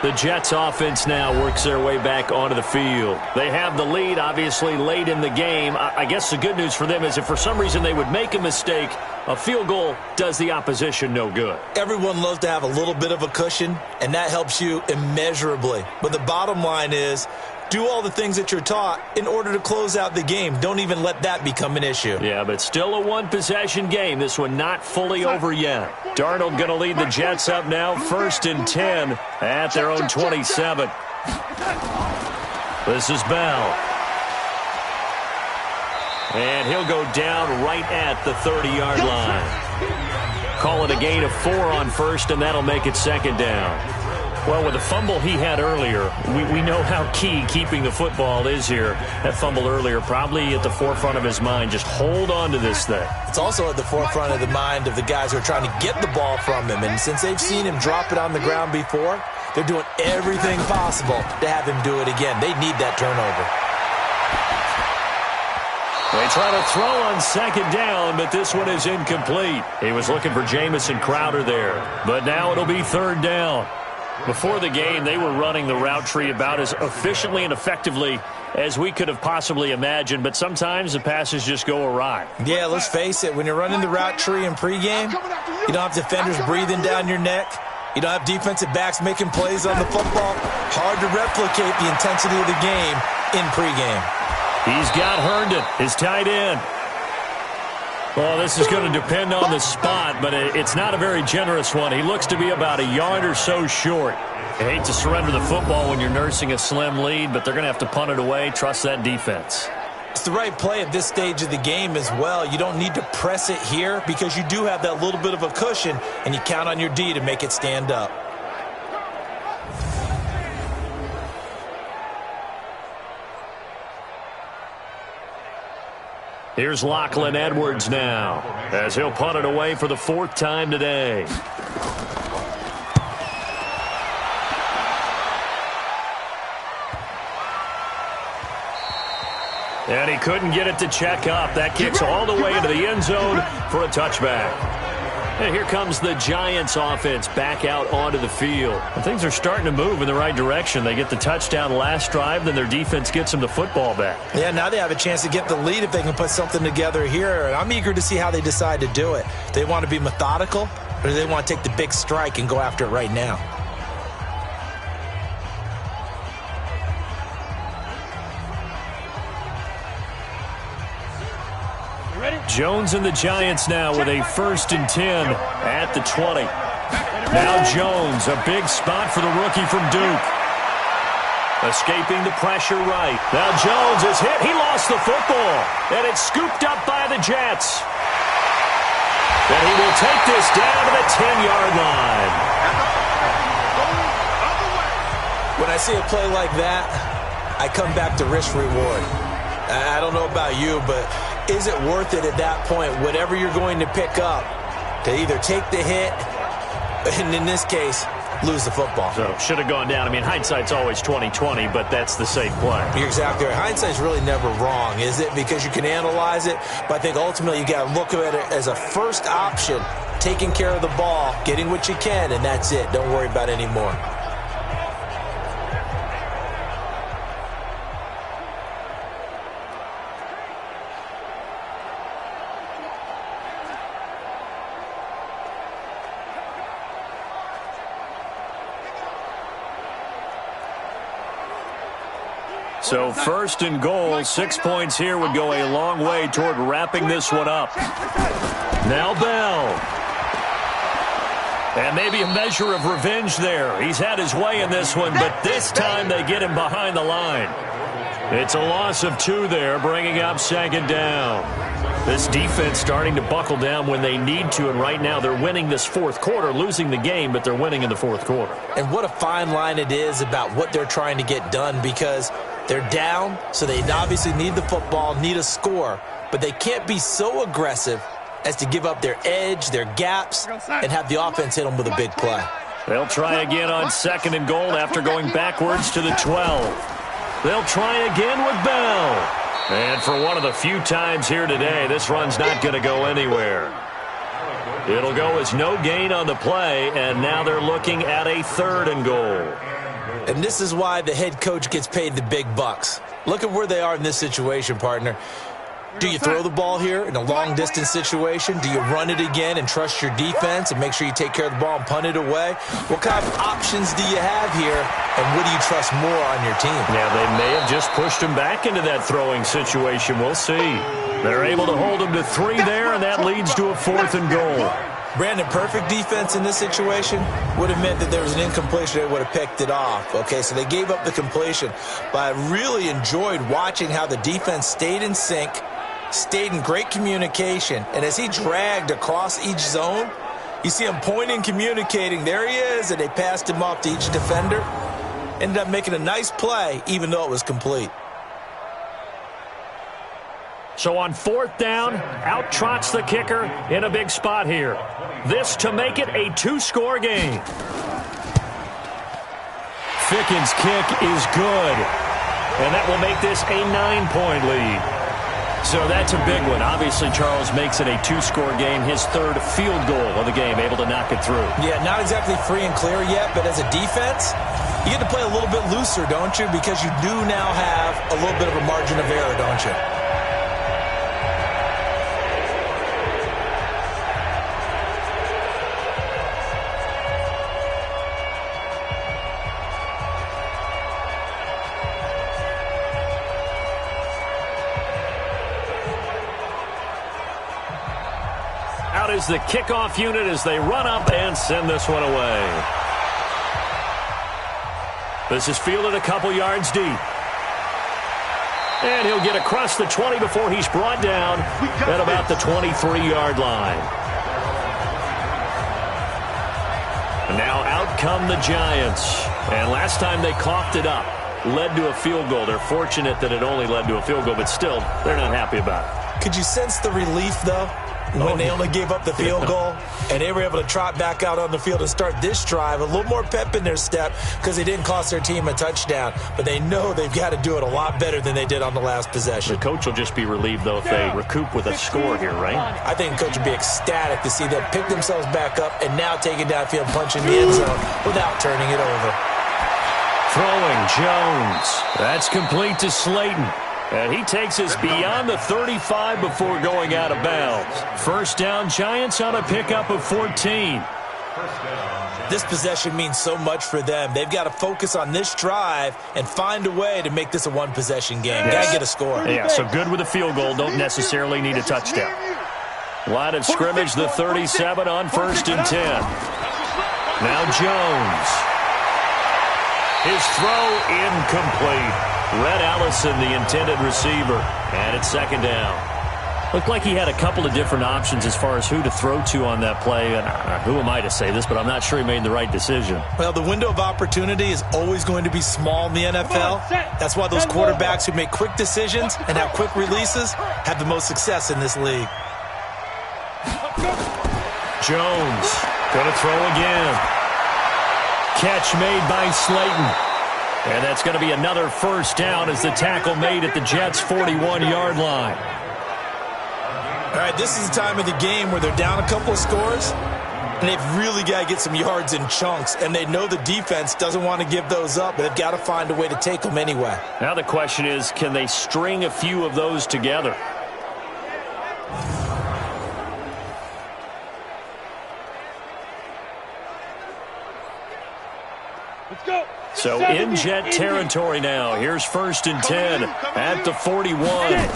The Jets offense now works their way back onto the field. They have the lead, obviously, late in the game. I guess the good news for them is if for some reason they would make a mistake, a field goal does the opposition no good. Everyone loves to have a little bit of a cushion, and that helps you immeasurably. But the bottom line is, do all the things that you're taught in order to close out the game. Don't even let that become an issue. Yeah, but still a one-possession game. This one not fully over yet. Darnold going to lead the Jets up now, 1st and 10 at their own 27. This is Bell. And he'll go down right at the 30-yard line. Call it a gain of 4 on first, and that'll make it 2nd down. Well, with the fumble he had earlier, we know how key keeping the football is here. That fumble earlier probably at the forefront of his mind. Just hold on to this thing. It's also at the forefront of the mind of the guys who are trying to get the ball from him. And since they've seen him drop it on the ground before, they're doing everything possible to have him do it again. They need that turnover. They try to throw on 2nd down, but this one is incomplete. He was looking for Jamison Crowder there, but now it'll be 3rd down. Before the game, they were running the route tree about as efficiently and effectively as we could have possibly imagined, but sometimes the passes just go awry. Yeah, let's face it. When you're running the route tree in pregame, you don't have defenders breathing down your neck. You don't have defensive backs making plays on the football. Hard to replicate the intensity of the game in pregame. He's got Herndon, his tight end. Well, this is going to depend on the spot, but it's not a very generous one. He looks to be about a yard or so short. You hate to surrender the football when you're nursing a slim lead, but they're going to have to punt it away. Trust that defense. It's the right play at this stage of the game as well. You don't need to press it here because you do have that little bit of a cushion, and you count on your D to make it stand up. Here's Lachlan Edwards now as he'll punt it away for the 4th time today. And he couldn't get it to check up. That kicks all the way into the end zone for a touchback. And here comes the Giants offense back out onto the field. And things are starting to move in the right direction. They get the touchdown last drive, then their defense gets them the football back. Yeah, now they have a chance to get the lead if they can put something together here. And I'm eager to see how they decide to do it. Do they want to be methodical, or do they want to take the big strike and go after it right now? Jones and the Giants now with a 1st and 10 at the 20. Now Jones, a big spot for the rookie from Duke. Escaping the pressure right. Now Jones is hit. He lost the football. And it's scooped up by the Jets. And he will take this down to the 10-yard line. When I see a play like that, I come back to risk-reward. I don't know about you, but is it worth it at that point, whatever you're going to pick up, to either take the hit, and in this case, lose the football? So, should have gone down. I mean, hindsight's always 20/20, but that's the safe play. You're exactly right. Hindsight's really never wrong, is it? Because you can analyze it, but I think ultimately you got to look at it as a first option, taking care of the ball, getting what you can, and that's it. Don't worry about it anymore. So 1st and goal, 6 points here would go a long way toward wrapping this one up. Now Bell. And maybe a measure of revenge there. He's had his way in this one, but this time they get him behind the line. It's a loss of 2 there, bringing up 2nd down. This defense starting to buckle down when they need to, and right now they're winning this 4th quarter, losing the game, but they're winning in the 4th quarter. And what a fine line it is about what they're trying to get done, because they're down, so they obviously need the football, need a score, but they can't be so aggressive as to give up their edge, their gaps, and have the offense hit them with a big play. They'll try again on 2nd and goal after going backwards to the 12. They'll try again with Bell. And for one of the few times here today, this run's not going to go anywhere. It'll go as no gain on the play, and now they're looking at a 3rd and goal. And this is why the head coach gets paid the big bucks. Look at where they are in this situation, partner. Do you throw the ball here in a long-distance situation? Do you run it again and trust your defense and make sure you take care of the ball and punt it away? What kind of options do you have here, and what do you trust more on your team? Yeah, they may have just pushed him back into that throwing situation. We'll see. They're able to hold him to 3 there, and that leads to a 4th and goal. Brandon, perfect defense in this situation would have meant that there was an incompletion. They would have picked it off. Okay, so they gave up the completion. But I really enjoyed watching how the defense stayed in sync, stayed in great communication. And as he dragged across each zone, you see him pointing, communicating. There he is, and they passed him off to each defender. Ended up making a nice play, even though it was complete. So on 4th down, out trots the kicker in a big spot here. This to make it a 2-score game. Ficken's kick is good. And that will make this a 9-point lead. So that's a big one. Obviously, Charles makes it a 2-score game, his 3rd field goal of the game, able to knock it through. Yeah, not exactly free and clear yet, but as a defense, you get to play a little bit looser, don't you? Because you do now have a little bit of a margin of error, don't you? Out is the kickoff unit as they run up and send this one away. This is fielded a couple yards deep. And he'll get across the 20 before he's brought down at about the 23-yard line. And now out come the Giants. And last time they coughed it up, led to a field goal. They're fortunate that it only led to a field goal, but still, they're not happy about it. Could you sense the relief, though, when they only gave up the field goal and they were able to trot back out on the field and start this drive? A little more pep in their step because they didn't cost their team a touchdown, but they know they've got to do it a lot better than they did on the last possession. The coach will just be relieved, though, if they recoup with a score here, right? I think the coach would be ecstatic to see them pick themselves back up and now take it downfield, punch in the end zone without turning it over. Throwing Jones. That's complete to Slayton. And he takes us beyond the 35 before going out of bounds. 1st down, Giants on a pickup of 14. This possession means so much for them. They've got to focus on this drive and find a way to make this a one-possession game. Yes. Got to get a score. Yeah, so good with a field goal. Don't necessarily need a touchdown. Line of scrimmage, the 37 on 1st and 10. Now Jones. His throw incomplete. Red Allison, the intended receiver. And it's 2nd down. Looked like he had a couple of different options as far as who to throw to on that play. And who am I to say this, but I'm not sure he made the right decision. Well, the window of opportunity is always going to be small in the NFL. That's why those quarterbacks who make quick decisions and have quick releases have the most success in this league. Jones going to throw again. Catch made by Slayton. And that's going to be another 1st down as the tackle made at the Jets' 41-yard line. All right, this is the time of the game where they're down a couple of scores, and they've really got to get some yards in chunks, and they know the defense doesn't want to give those up, but they've got to find a way to take them anyway. Now the question is, can they string a few of those together? Let's go. So in Jet territory now. Here's 1st and 10 at the 41.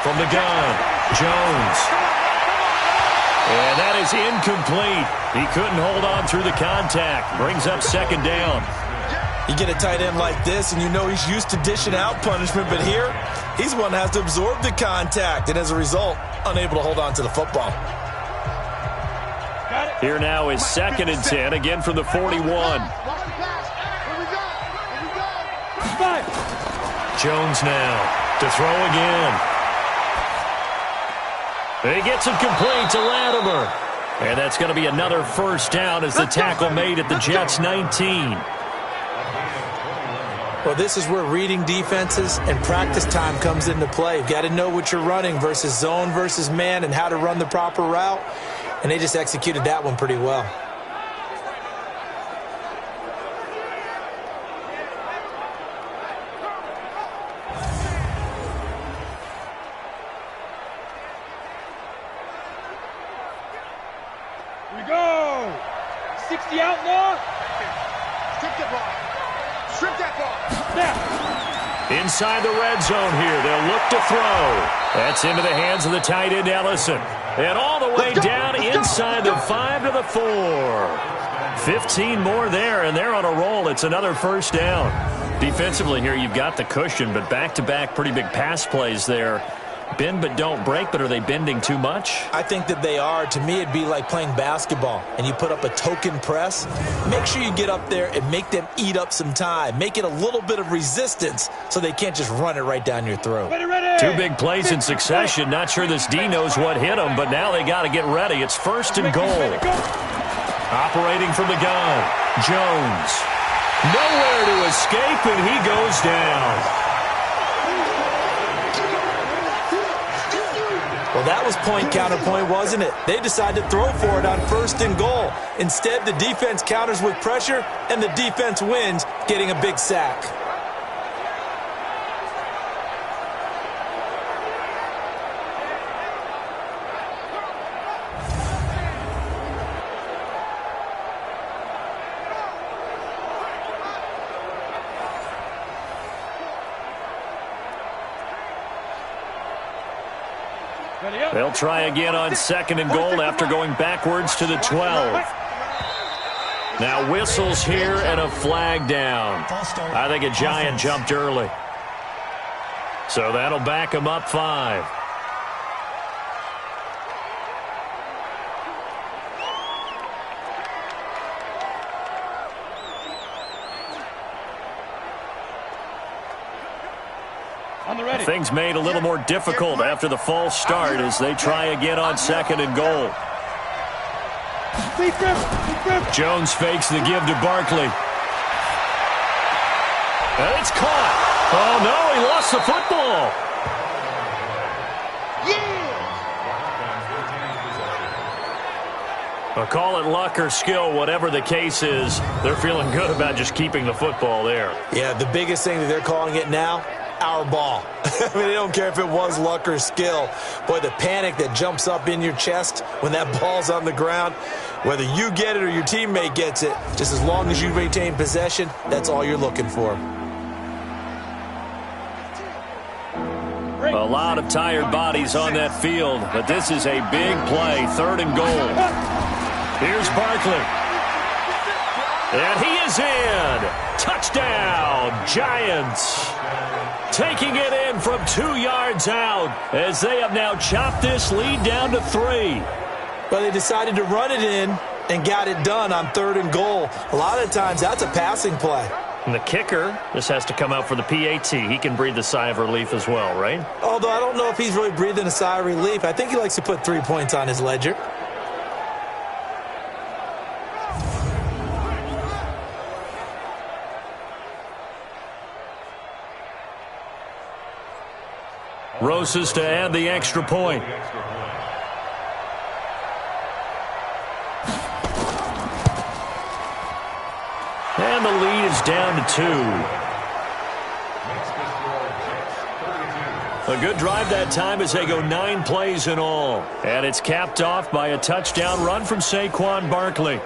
From the gun. Jones. And that is incomplete. He couldn't hold on through the contact. Brings up 2nd down. You get a tight end like this, and you know he's used to dishing out punishment, but here, he's the one that has to absorb the contact, and as a result, unable to hold on to the football. Here now is 2nd and 10, again from the 41. Jones now to throw again. He gets it complete to Latimer. And that's going to be another 1st down as the tackle made at the Jets' 19. Well, this is where reading defenses and practice time comes into play. You've got to know what you're running versus zone versus man and how to run the proper route. And they just executed that one pretty well. Here we go. 60 outlaw. Strip that ball. Strip that ball. Now. Inside the red zone here. They'll look to throw. That's into the hands of the tight end, Ellison. And all the way down inside the 5 to the 4. 15 more there, and they're on a roll. It's another 1st down. Defensively here, you've got the cushion, but back-to-back pretty big pass plays there. Bend but don't break, but are they bending too much? I think that they are. To me, it'd be like playing basketball, and you put up a token press. Make sure you get up there and make them eat up some time. Make it a little bit of resistance so they can't just run it right down your throat. Ready. 2 big plays in succession. Not sure this D knows what hit him, but now they got to get ready. It's 1st and goal. Operating from the gun, Jones. Nowhere to escape, and he goes down. Well, that was point counterpoint, wasn't it? They decided to throw for it on 1st and goal. Instead, the defense counters with pressure, and the defense wins, getting a big sack. They'll try again on 2nd and goal after going backwards to the 12. Now whistles here and a flag down. I think a Giant jumped early. So that'll back him up 5. Things made a little more difficult after the false start as they try again on 2nd and goal. Jones fakes the give to Barkley. And it's caught. Oh, no, he lost the football. I'll call it luck or skill, whatever the case is. They're feeling good about just keeping the football there. Yeah, the biggest thing that they're calling it now, our ball. I mean, they don't care if it was luck or skill. Boy, the panic that jumps up in your chest when that ball's on the ground, whether you get it or your teammate gets it, just as long as you retain possession, that's all you're looking for. A lot of tired bodies on that field, but this is a big play, 3rd and goal. Here's Barkley. And he is in. Touchdown, Giants. Taking it in from 2 yards out as they have now chopped this lead down to 3. Well, they decided to run it in and got it done on 3rd and goal. A lot of times that's a passing play. And the kicker, this has to come out for the PAT. He can breathe a sigh of relief as well, right? Although I don't know if he's really breathing a sigh of relief. I think he likes to put 3 points on his ledger. Rosas to add the extra point. And the lead is down to 2. A good drive that time as they go 9 plays in all. And it's capped off by a touchdown run from Saquon Barkley.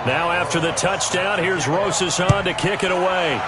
Now after the touchdown, here's Rosas on to kick it away.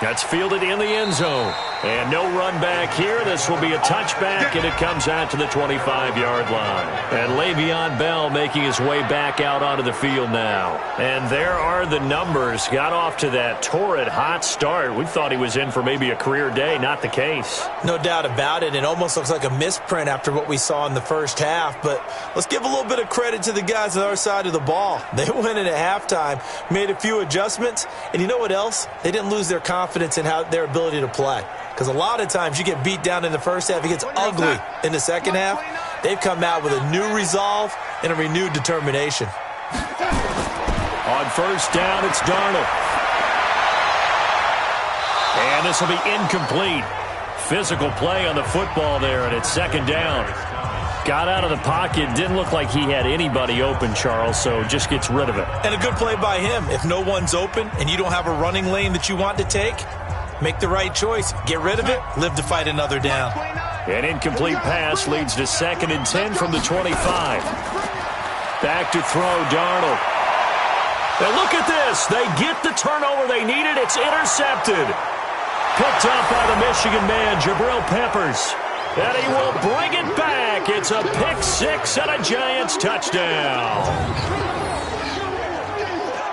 That's fielded in the end zone. And no run back here. This will be a touchback, and it comes out to the 25-yard line. And Le'Veon Bell making his way back out onto the field now. And there are the numbers. Got off to that torrid hot start. We thought he was in for maybe a career day. Not the case. No doubt about it. It almost looks like a misprint after what we saw in the first half. But let's give a little bit of credit to the guys on our side of the ball. They went in at halftime, made a few adjustments, and you know what else? They didn't lose their confidence in their ability to play. Because a lot of times you get beat down in the first half, it gets ugly in the second half. They've come out with a new resolve and a renewed determination. On first down, it's Darnold. And this will be incomplete. Physical play on the football there, and it's 2nd down. Got out of the pocket. Didn't look like he had anybody open, Charles, so just gets rid of it. And a good play by him. If no one's open and you don't have a running lane that you want to take, make the right choice. Get rid of it. Live to fight another down. An incomplete pass leads to 2nd and 10 from the 25. Back to throw, Darnold. And look at this. They get the turnover they needed. It's intercepted. Picked up by the Michigan man, Jabril Peppers. And he will bring it back. It's a pick 6 and a Giants touchdown.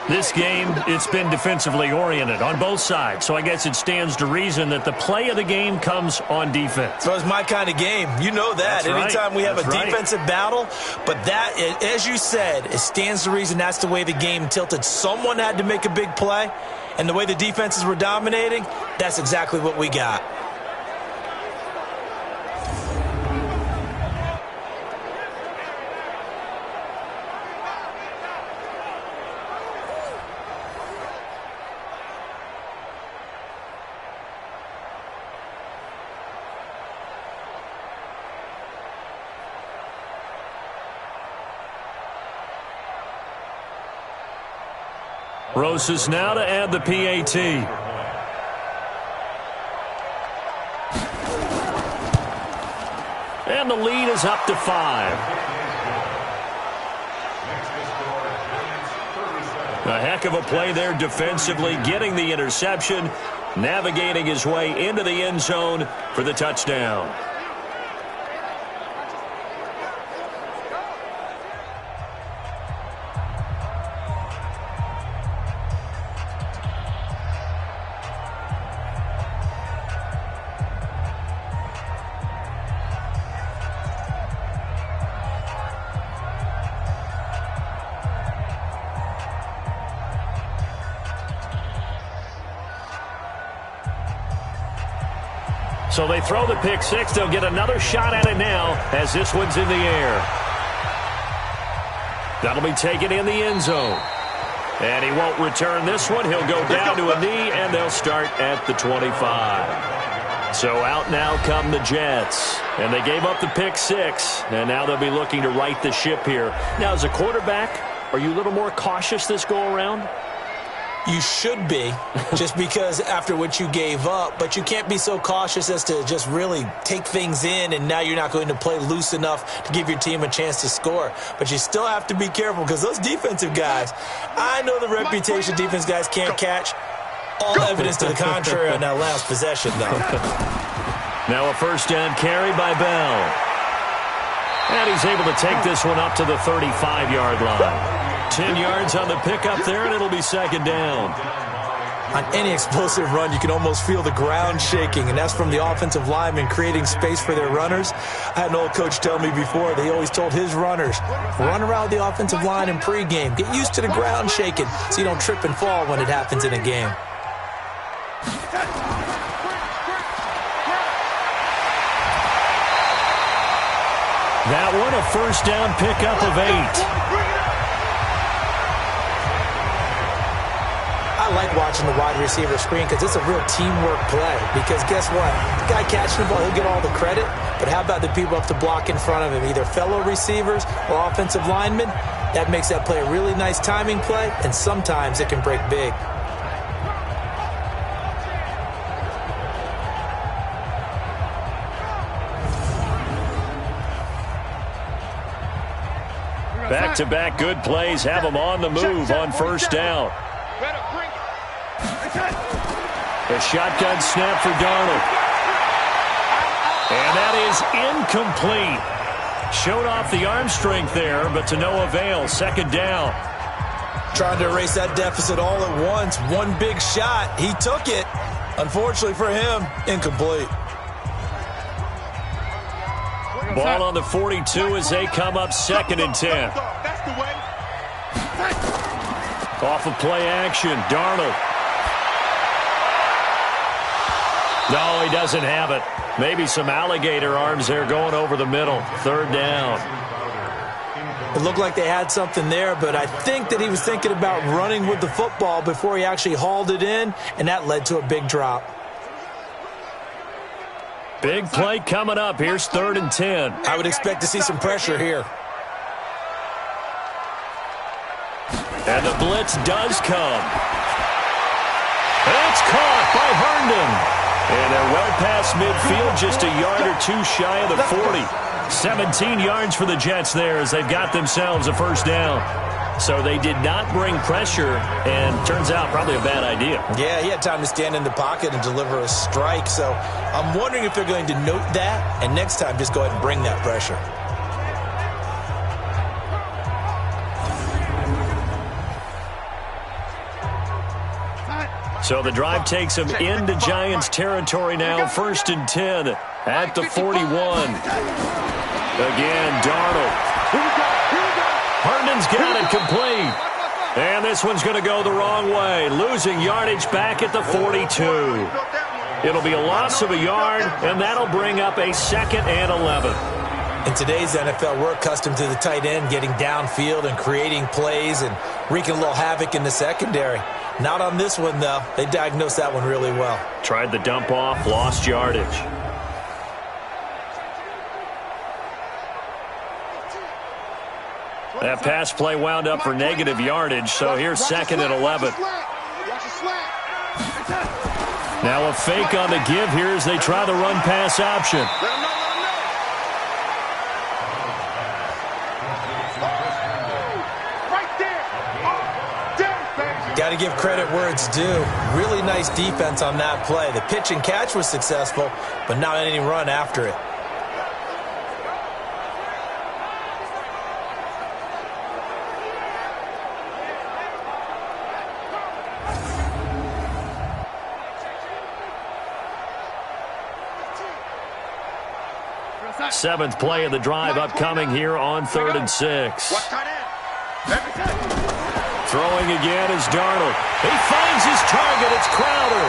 This game, it's been defensively oriented on both sides, so I guess it stands to reason that the play of the game comes on defense. So it's my kind of game. You know that. That's right. Anytime we have That's a right. defensive battle, but that, as you said, it stands to reason that's the way the game tilted. Someone had to make a big play, and the way the defenses were dominating, that's exactly what we got. Rosas now to add the PAT. And the lead is up to 5. A heck of a play there defensively, getting the interception, navigating his way into the end zone for the touchdown. So they throw the pick six. They'll get another shot at it now as this one's in the air. That'll be taken in the end zone. And he won't return this one. He'll go down to a knee, and they'll start at the 25. So out now come the Jets. And they gave up the pick six, and now they'll be looking to right the ship here. Now, as a quarterback, are you a little more cautious this go-around? You should be, just because after what you gave up, but you can't be so cautious as to just really take things in, and now you're not going to play loose enough to give your team a chance to score. But you still have to be careful because those defensive guys, I know the reputation defense guys can't catch. All evidence to the contrary on that last possession, though. Now a first down carry by Bell. And he's able to take this one up to the 35-yard line. 10 yards on the pickup there, and it'll be second down. On any explosive run, you can almost feel the ground shaking, and that's from the offensive linemen creating space for their runners. I had an old coach tell me before, they always told his runners, run around the offensive line in pregame. Get used to the ground shaking so you don't trip and fall when it happens in a game. That one, a first down pickup of 8. I like watching the wide receiver screen because it's a real teamwork play. Because guess what? The guy catching the ball, he'll get all the credit. But how about the people up to block in front of him, either fellow receivers or offensive linemen? That makes that play a really nice timing play, and sometimes it can break big. Back-to-back good plays have them on the move on first down. A shotgun snap for Darnold. And that is incomplete. Showed off the arm strength there, but to no avail. Second down. Trying to erase that deficit all at once. One big shot. He took it. Unfortunately for him, incomplete. Ball on the 42 as they come up second and 10. Off of play action, Darnold. No, he doesn't have it. Maybe some alligator arms there going over the middle. Third down. It looked like they had something there, but I think that he was thinking about running with the football before he actually hauled it in, and that led to a big drop. Big play coming up. Here's third and 10. I would expect to see some pressure here. And the blitz does come. It's caught by Herndon. And they're well past midfield, just a yard or two shy of the 40. 17 yards for the Jets there as they've got themselves a first down. So they did not bring pressure, and turns out probably a bad idea. Yeah, he had time to stand in the pocket and deliver a strike. So I'm wondering if they're going to note that, and next time just go ahead and bring that pressure. So the drive takes them into Giants territory now. First and 10 at the 41. Again, Darnold. Herndon's got it complete. And this one's going to go the wrong way. Losing yardage back at the 42. It'll be a loss of a yard, and that'll bring up a second and 11. In today's NFL, we're accustomed to the tight end getting downfield and creating plays and wreaking a little havoc in the secondary. Not on this one, though. They diagnosed that one really well. Tried the dump off, lost yardage. That pass play wound up for negative yardage, so here's second and 11. Now a fake on the give here as they try the run-pass option. Got to give credit where it's due. Really nice defense on that play. The pitch and catch was successful, but not any run after it. Seventh play of the drive upcoming here on 3rd and 6. Throwing again is Darnold. He finds his target. It's Crowder.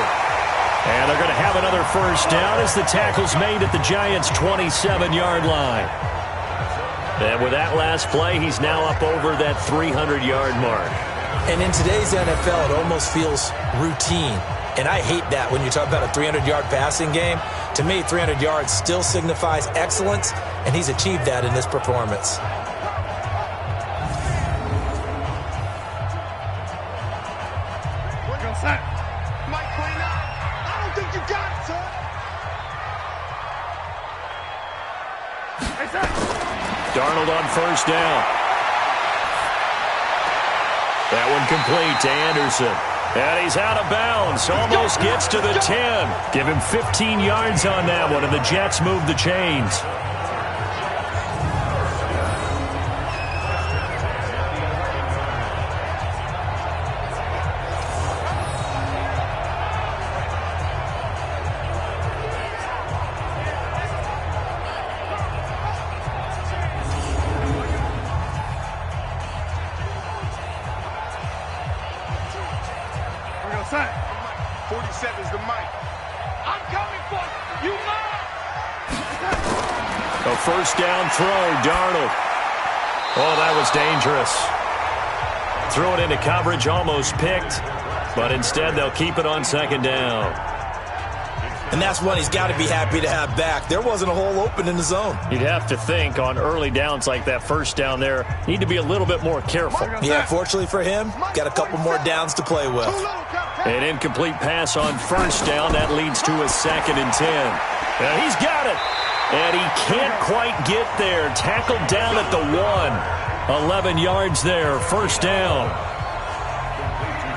And they're going to have another first down as the tackle's made at the Giants' 27-yard line. And with that last play, he's now up over that 300-yard mark. And in today's NFL, it almost feels routine. And I hate that when you talk about a 300-yard passing game. To me, 300 yards still signifies excellence, and he's achieved that in this performance. Mike 29. I don't think you got it, son. Hey, son. Darnold on first down. That one complete to Anderson. And he's out of bounds. Almost gets to the 10. Give him 15 yards on that one, and the Jets move the chains. Son. 47's the mic. I'm coming for you. You know. A first down throw, Darnold. Oh, that was dangerous. Threw it into coverage, almost picked. But instead, they'll keep it on second down. And that's one he's got to be happy to have back. There wasn't a hole open in the zone. You'd have to think on early downs like that first down there, need to be a little bit more careful. Yeah, fortunately for him, got a couple more downs to play with. An incomplete pass on first down. That leads to a 2nd and 10. And he's got it. And he can't quite get there. Tackled down at the 1. 11 yards there. First down.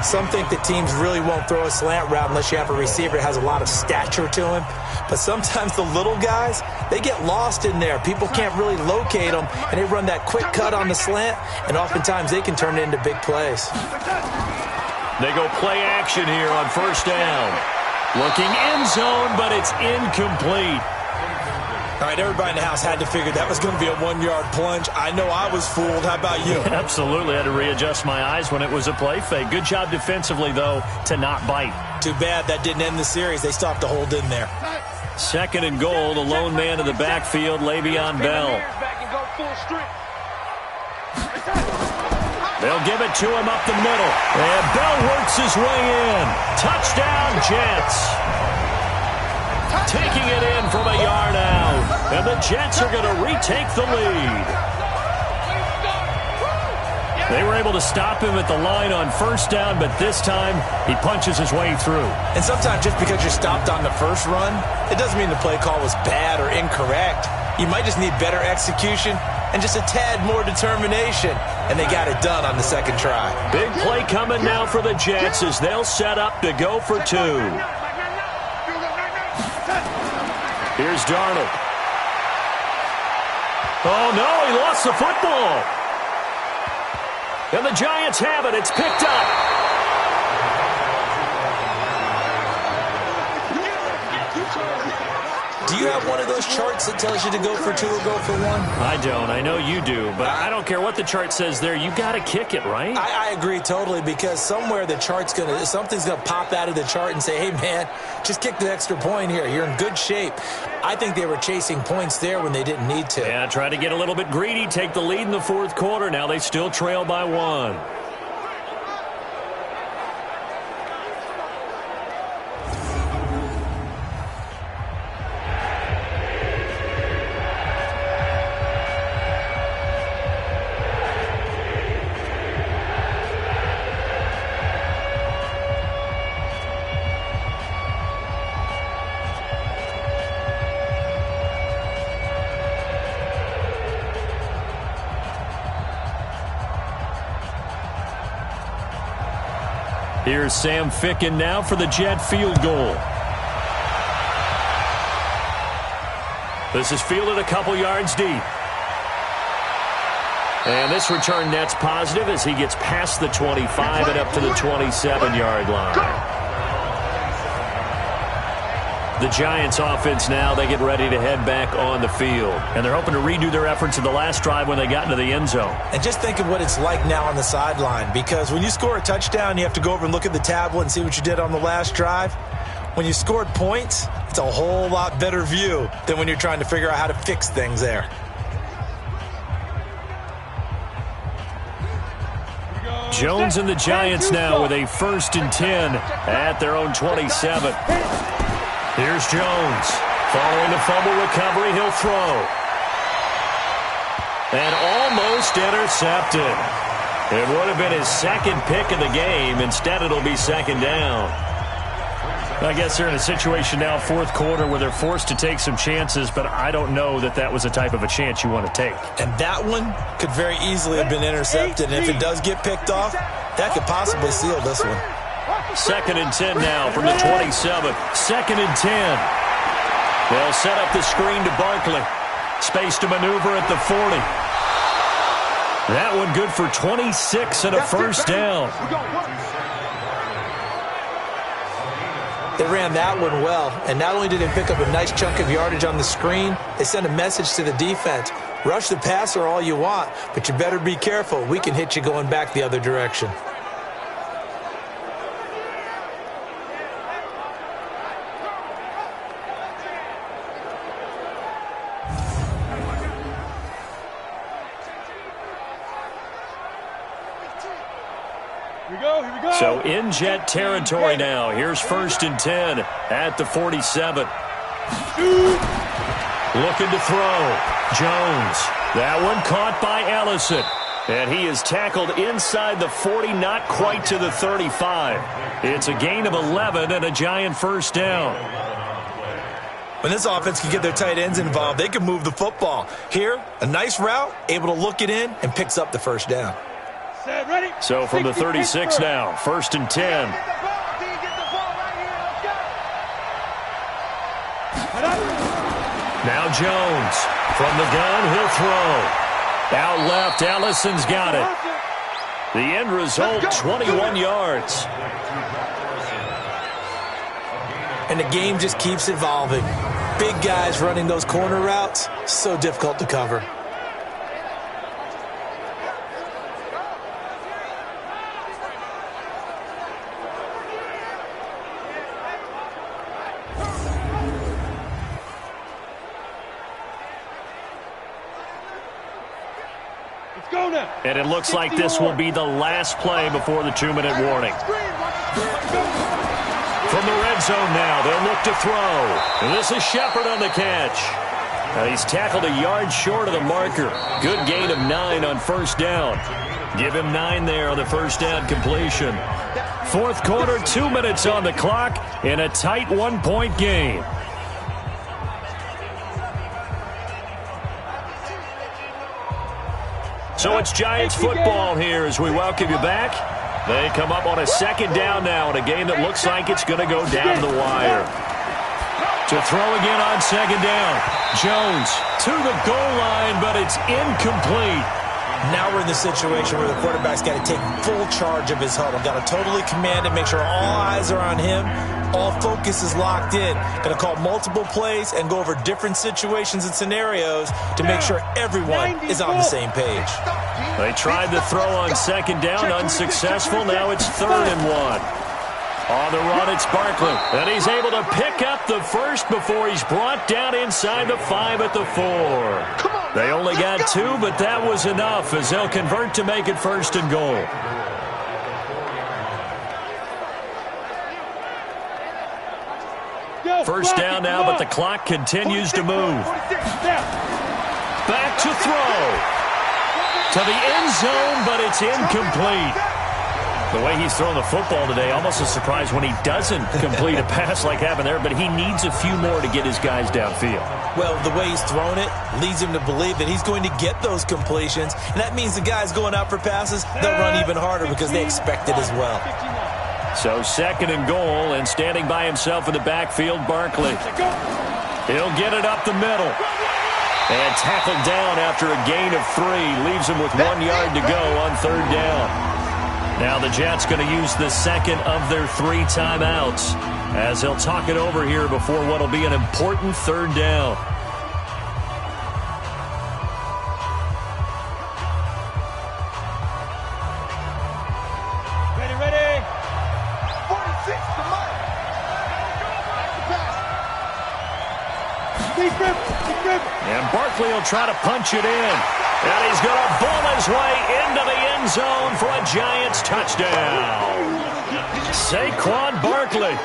Some think that teams really won't throw a slant route unless you have a receiver that has a lot of stature to him. But sometimes the little guys, they get lost in there. People can't really locate them, and they run that quick cut on the slant, and oftentimes they can turn it into big plays. They go play action here on first down. Looking end zone, but it's incomplete. All right, everybody in the house had to figure that was going to be a 1-yard plunge. I know I was fooled. How about you? Absolutely. I had to readjust my eyes when it was a play fake. Good job defensively, though, to not bite. Too bad that didn't end the series. They stopped to hold in there. 2nd and goal. The lone man in the backfield, Le'Veon Bell. They'll give it to him up the middle. And Bell works his way in. Touchdown, Jets. Taking it in from a yard out. And the Jets are going to retake the lead. They were able to stop him at the line on first down, but this time he punches his way through. And sometimes just because you're stopped on the first run, it doesn't mean the play call was bad or incorrect. You might just need better execution and just a tad more determination. And they got it done on the second try. Big play coming now for the Jets as they'll set up to go for 2. Here's Darnold. Oh, no, he lost the football. And the Giants have it. It's picked up. Do you have one of those charts that tells you to go for 2 or go for 1? I don't. I know you do. But I don't care what the chart says there. You got to kick it, right? I agree totally, because somewhere the chart's something's going to pop out of the chart and say, hey, man, just kick the extra point here. You're in good shape. I think they were chasing points there when they didn't need to. Yeah, try to get a little bit greedy, take the lead in the 4th quarter. Now they still trail by 1. Here's Sam Ficken now for the Jet field goal. This is fielded a couple yards deep. And this return net's positive as he gets past the 25 and up to the 27-yard line. The Giants offense now, they get ready to head back on the field. And they're hoping to redo their efforts in the last drive when they got into the end zone. And just think of what it's like now on the sideline, because when you score a touchdown, you have to go over and look at the tablet and see what you did on the last drive. When you scored points, it's a whole lot better view than when you're trying to figure out how to fix things there. Jones and the Giants now with a 1st and 10 at their own 27. Here's Jones. Following the fumble recovery, he'll throw. And almost intercepted. It would have been his 2nd pick of the game. Instead, it'll be 2nd down. I guess they're in a situation now, 4th quarter, where they're forced to take some chances, but I don't know that that was the type of a chance you want to take. And that one could very easily have been intercepted, and if it does get picked off, that could possibly seal this one. 2nd and 10 now from the 27. 2nd and 10. They'll set up the screen to Barkley. Space to maneuver at the 40. That one good for 26 and a 1st down. They ran that one well, and not only did they pick up a nice chunk of yardage on the screen, they sent a message to the defense. Rush the passer all you want, but you better be careful. We can hit you going back the other direction. So in Jet territory now. Here's 1st and 10 at the 47. Looking to throw. Jones. That one caught by Ellison. And he is tackled inside the 40, not quite to the 35. It's a gain of 11 and a Giant 1st down. When this offense can get their tight ends involved, they can move the football. Here, a nice route, able to look it in, and picks up the 1st down. So from the 36 now, 1st and 10. Now Jones. From the gun, he'll throw. Out left, Ellison's got it. The end result, 21 yards. And the game just keeps evolving. Big guys running those corner routes, so difficult to cover. And it looks like this will be the last play before the 2-minute warning. From the red zone now, they'll look to throw. And this is Shepard on the catch. Now he's tackled a yard short of the marker. Good gain of 9 on 1st down. Give him 9 there on the 1st down completion. 4th quarter, 2 minutes on the clock in a tight 1-point game. So it's Giants football here as we welcome you back. They come up on a 2nd down now in a game that looks like it's going to go down the wire. To throw again on 2nd down. Jones to the goal line, but it's incomplete. Now we're in the situation where the quarterback's got to take full charge of his huddle. Got to totally command it, make sure all eyes are on him. All focus is locked in. Got to call multiple plays and go over different situations and scenarios to make sure everyone is on the same page. They tried the throw on 2nd down, unsuccessful. Now it's 3rd and 1. On the run, it's Barkley. And he's able to pick up the 1st before he's brought down inside the 5 at the 4. They only got 2, but that was enough as they'll convert to make it 1st and goal. First down now, but the clock continues to move. Back to throw. To the end zone, but it's incomplete. The way he's thrown the football today, almost a surprise when he doesn't complete a pass like happened there, but he needs a few more to get his guys downfield. Well, the way he's thrown it leads him to believe that he's going to get those completions, and that means the guys going out for passes, they'll run even harder because they expect it as well. So 2nd and goal, and standing by himself in the backfield, Barkley. He'll get it up the middle. And tackled down after a gain of 3. Leaves him with 1 yard to go on 3rd down. Now the Jets going to use the 2nd of their 3 timeouts as they'll talk it over here before what will be an important 3rd down. And Barkley will try to punch it in. And he's going to ball his way into the end zone for a Giants touchdown. Saquon Barkley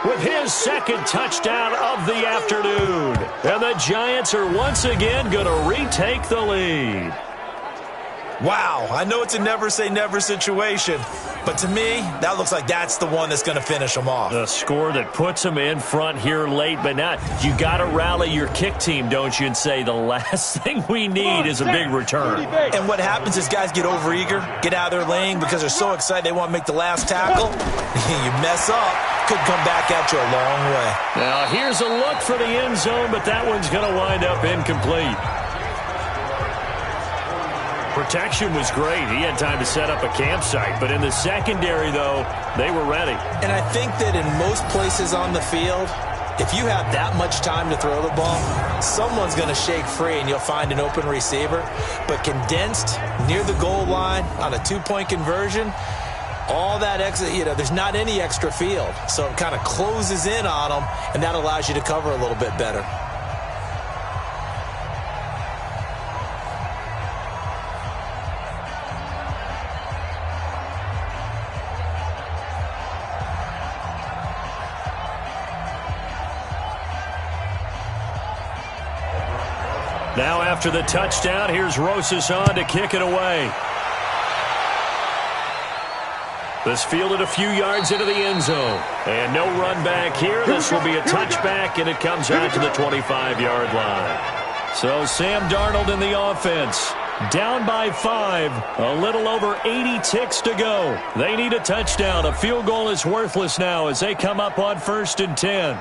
with his second touchdown of the afternoon. And the Giants are once again going to retake the lead. Wow, I know it's a never-say-never situation, but to me, that looks like that's the one that's going to finish them off. The score that puts them in front here late, but not. You got to rally your kick team, don't you, and say the last thing we need is a big return. And what happens is guys get overeager, get out of their lane because they're so excited they want to make the last tackle. You mess up, could come back at you a long way. Now, here's a look for the end zone, but that one's going to wind up incomplete. Protection was great. He had time to set up a campsite. But in the secondary, though, they were ready. And I think that in most places on the field, if you have that much time to throw the ball, someone's going to shake free and you'll find an open receiver. But condensed near the goal line on a two-point conversion, all that extra, there's not any extra field. So it kind of closes in on them, and that allows you to cover a little bit better. Now after the touchdown, here's Rosas on to kick it away. This fielded a few yards into the end zone. And no run back here. This will be a touchback, and it comes out to the 25-yard line. So Sam Darnold in the offense. Down by 5. A little over 80 ticks to go. They need a touchdown. A field goal is worthless now as they come up on 1st and 10.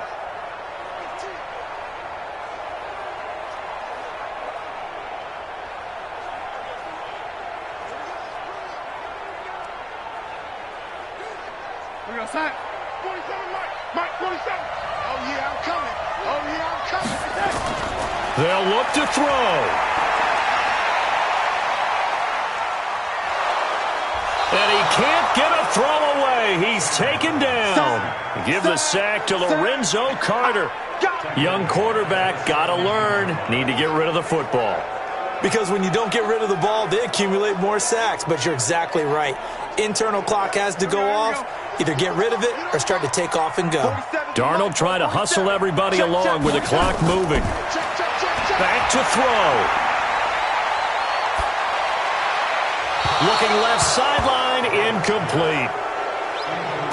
We're going to sack. 47, Mike, 47. Oh, yeah, I'm coming. Oh, yeah, I'm coming. They'll look to throw. And he can't get a throw away. He's taken down. Give the sack to Lorenzo Carter. Young quarterback, got to learn. Need to get rid of the football. Because when you don't get rid of the ball, they accumulate more sacks. But you're exactly right. Internal clock has to go off. Either get rid of it or start to take off and go. Darnold trying to hustle everybody along with the clock moving. Back to throw. Looking left sideline, incomplete.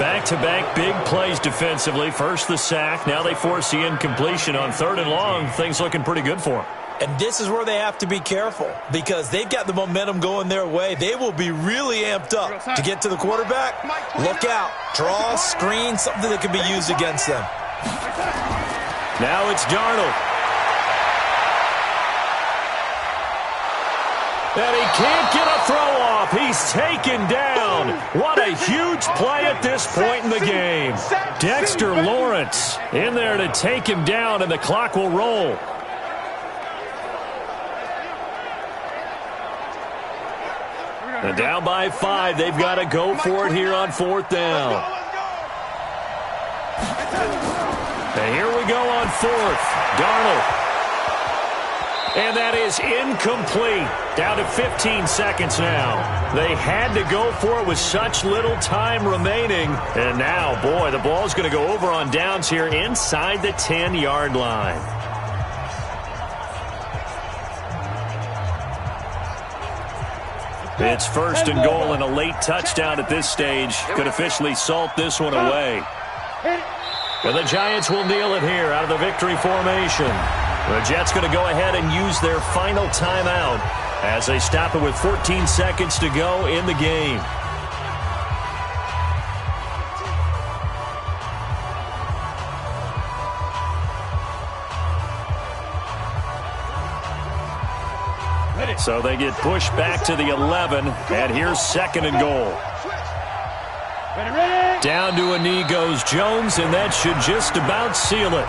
Back-to-back big plays defensively. First the sack, now they force the incompletion on 3rd and long. Things looking pretty good for them. And this is where they have to be careful because they've got the momentum going their way. They will be really amped up to get to the quarterback. Look out. Draw, screen, something that can be used against them. Now it's Darnold. And he can't get a throw off. He's taken down. What a huge play at this point in the game. Dexter Lawrence in there to take him down, and the clock will roll. And down by 5, they've got to go for it here on 4th down. And here we go on 4th. Darnold. And that is incomplete. Down to 15 seconds now. They had to go for it with such little time remaining. And now, boy, the ball's going to go over on downs here inside the 10-yard line. It's 1st and goal and a late touchdown at this stage. Could officially salt this one away. And the Giants will kneel it here out of the victory formation. The Jets going to go ahead and use their final timeout as they stop it with 14 seconds to go in the game. So they get pushed back to the 11, and here's 2nd and goal. Down to a knee goes Jones, and that should just about seal it.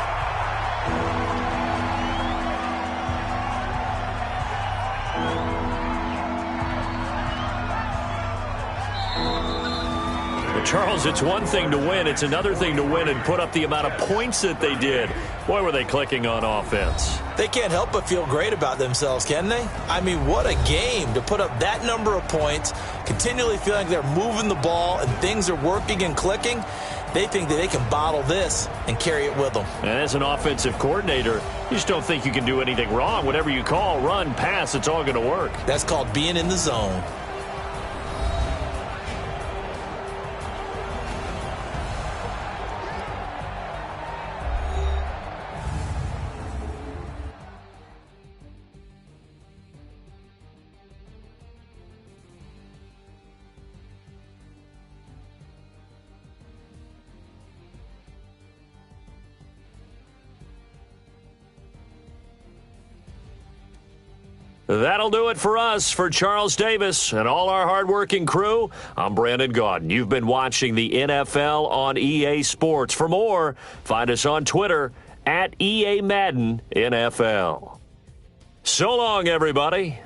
The Charles, it's one thing to win. It's another thing to win and put up the amount of points that they did. Boy, were they clicking on offense. They can't help but feel great about themselves, can they? I mean, what a game to put up that number of points, continually feeling they're moving the ball and things are working and clicking. They think that they can bottle this and carry it with them. And as an offensive coordinator, you just don't think you can do anything wrong. Whatever you call, run, pass, it's all going to work. That's called being in the zone. That'll do it for us. For Charles Davis and all our hardworking crew, I'm Brandon Gaudin. You've been watching the NFL on EA Sports. For more, find us on Twitter at EA Madden NFL. So long, everybody.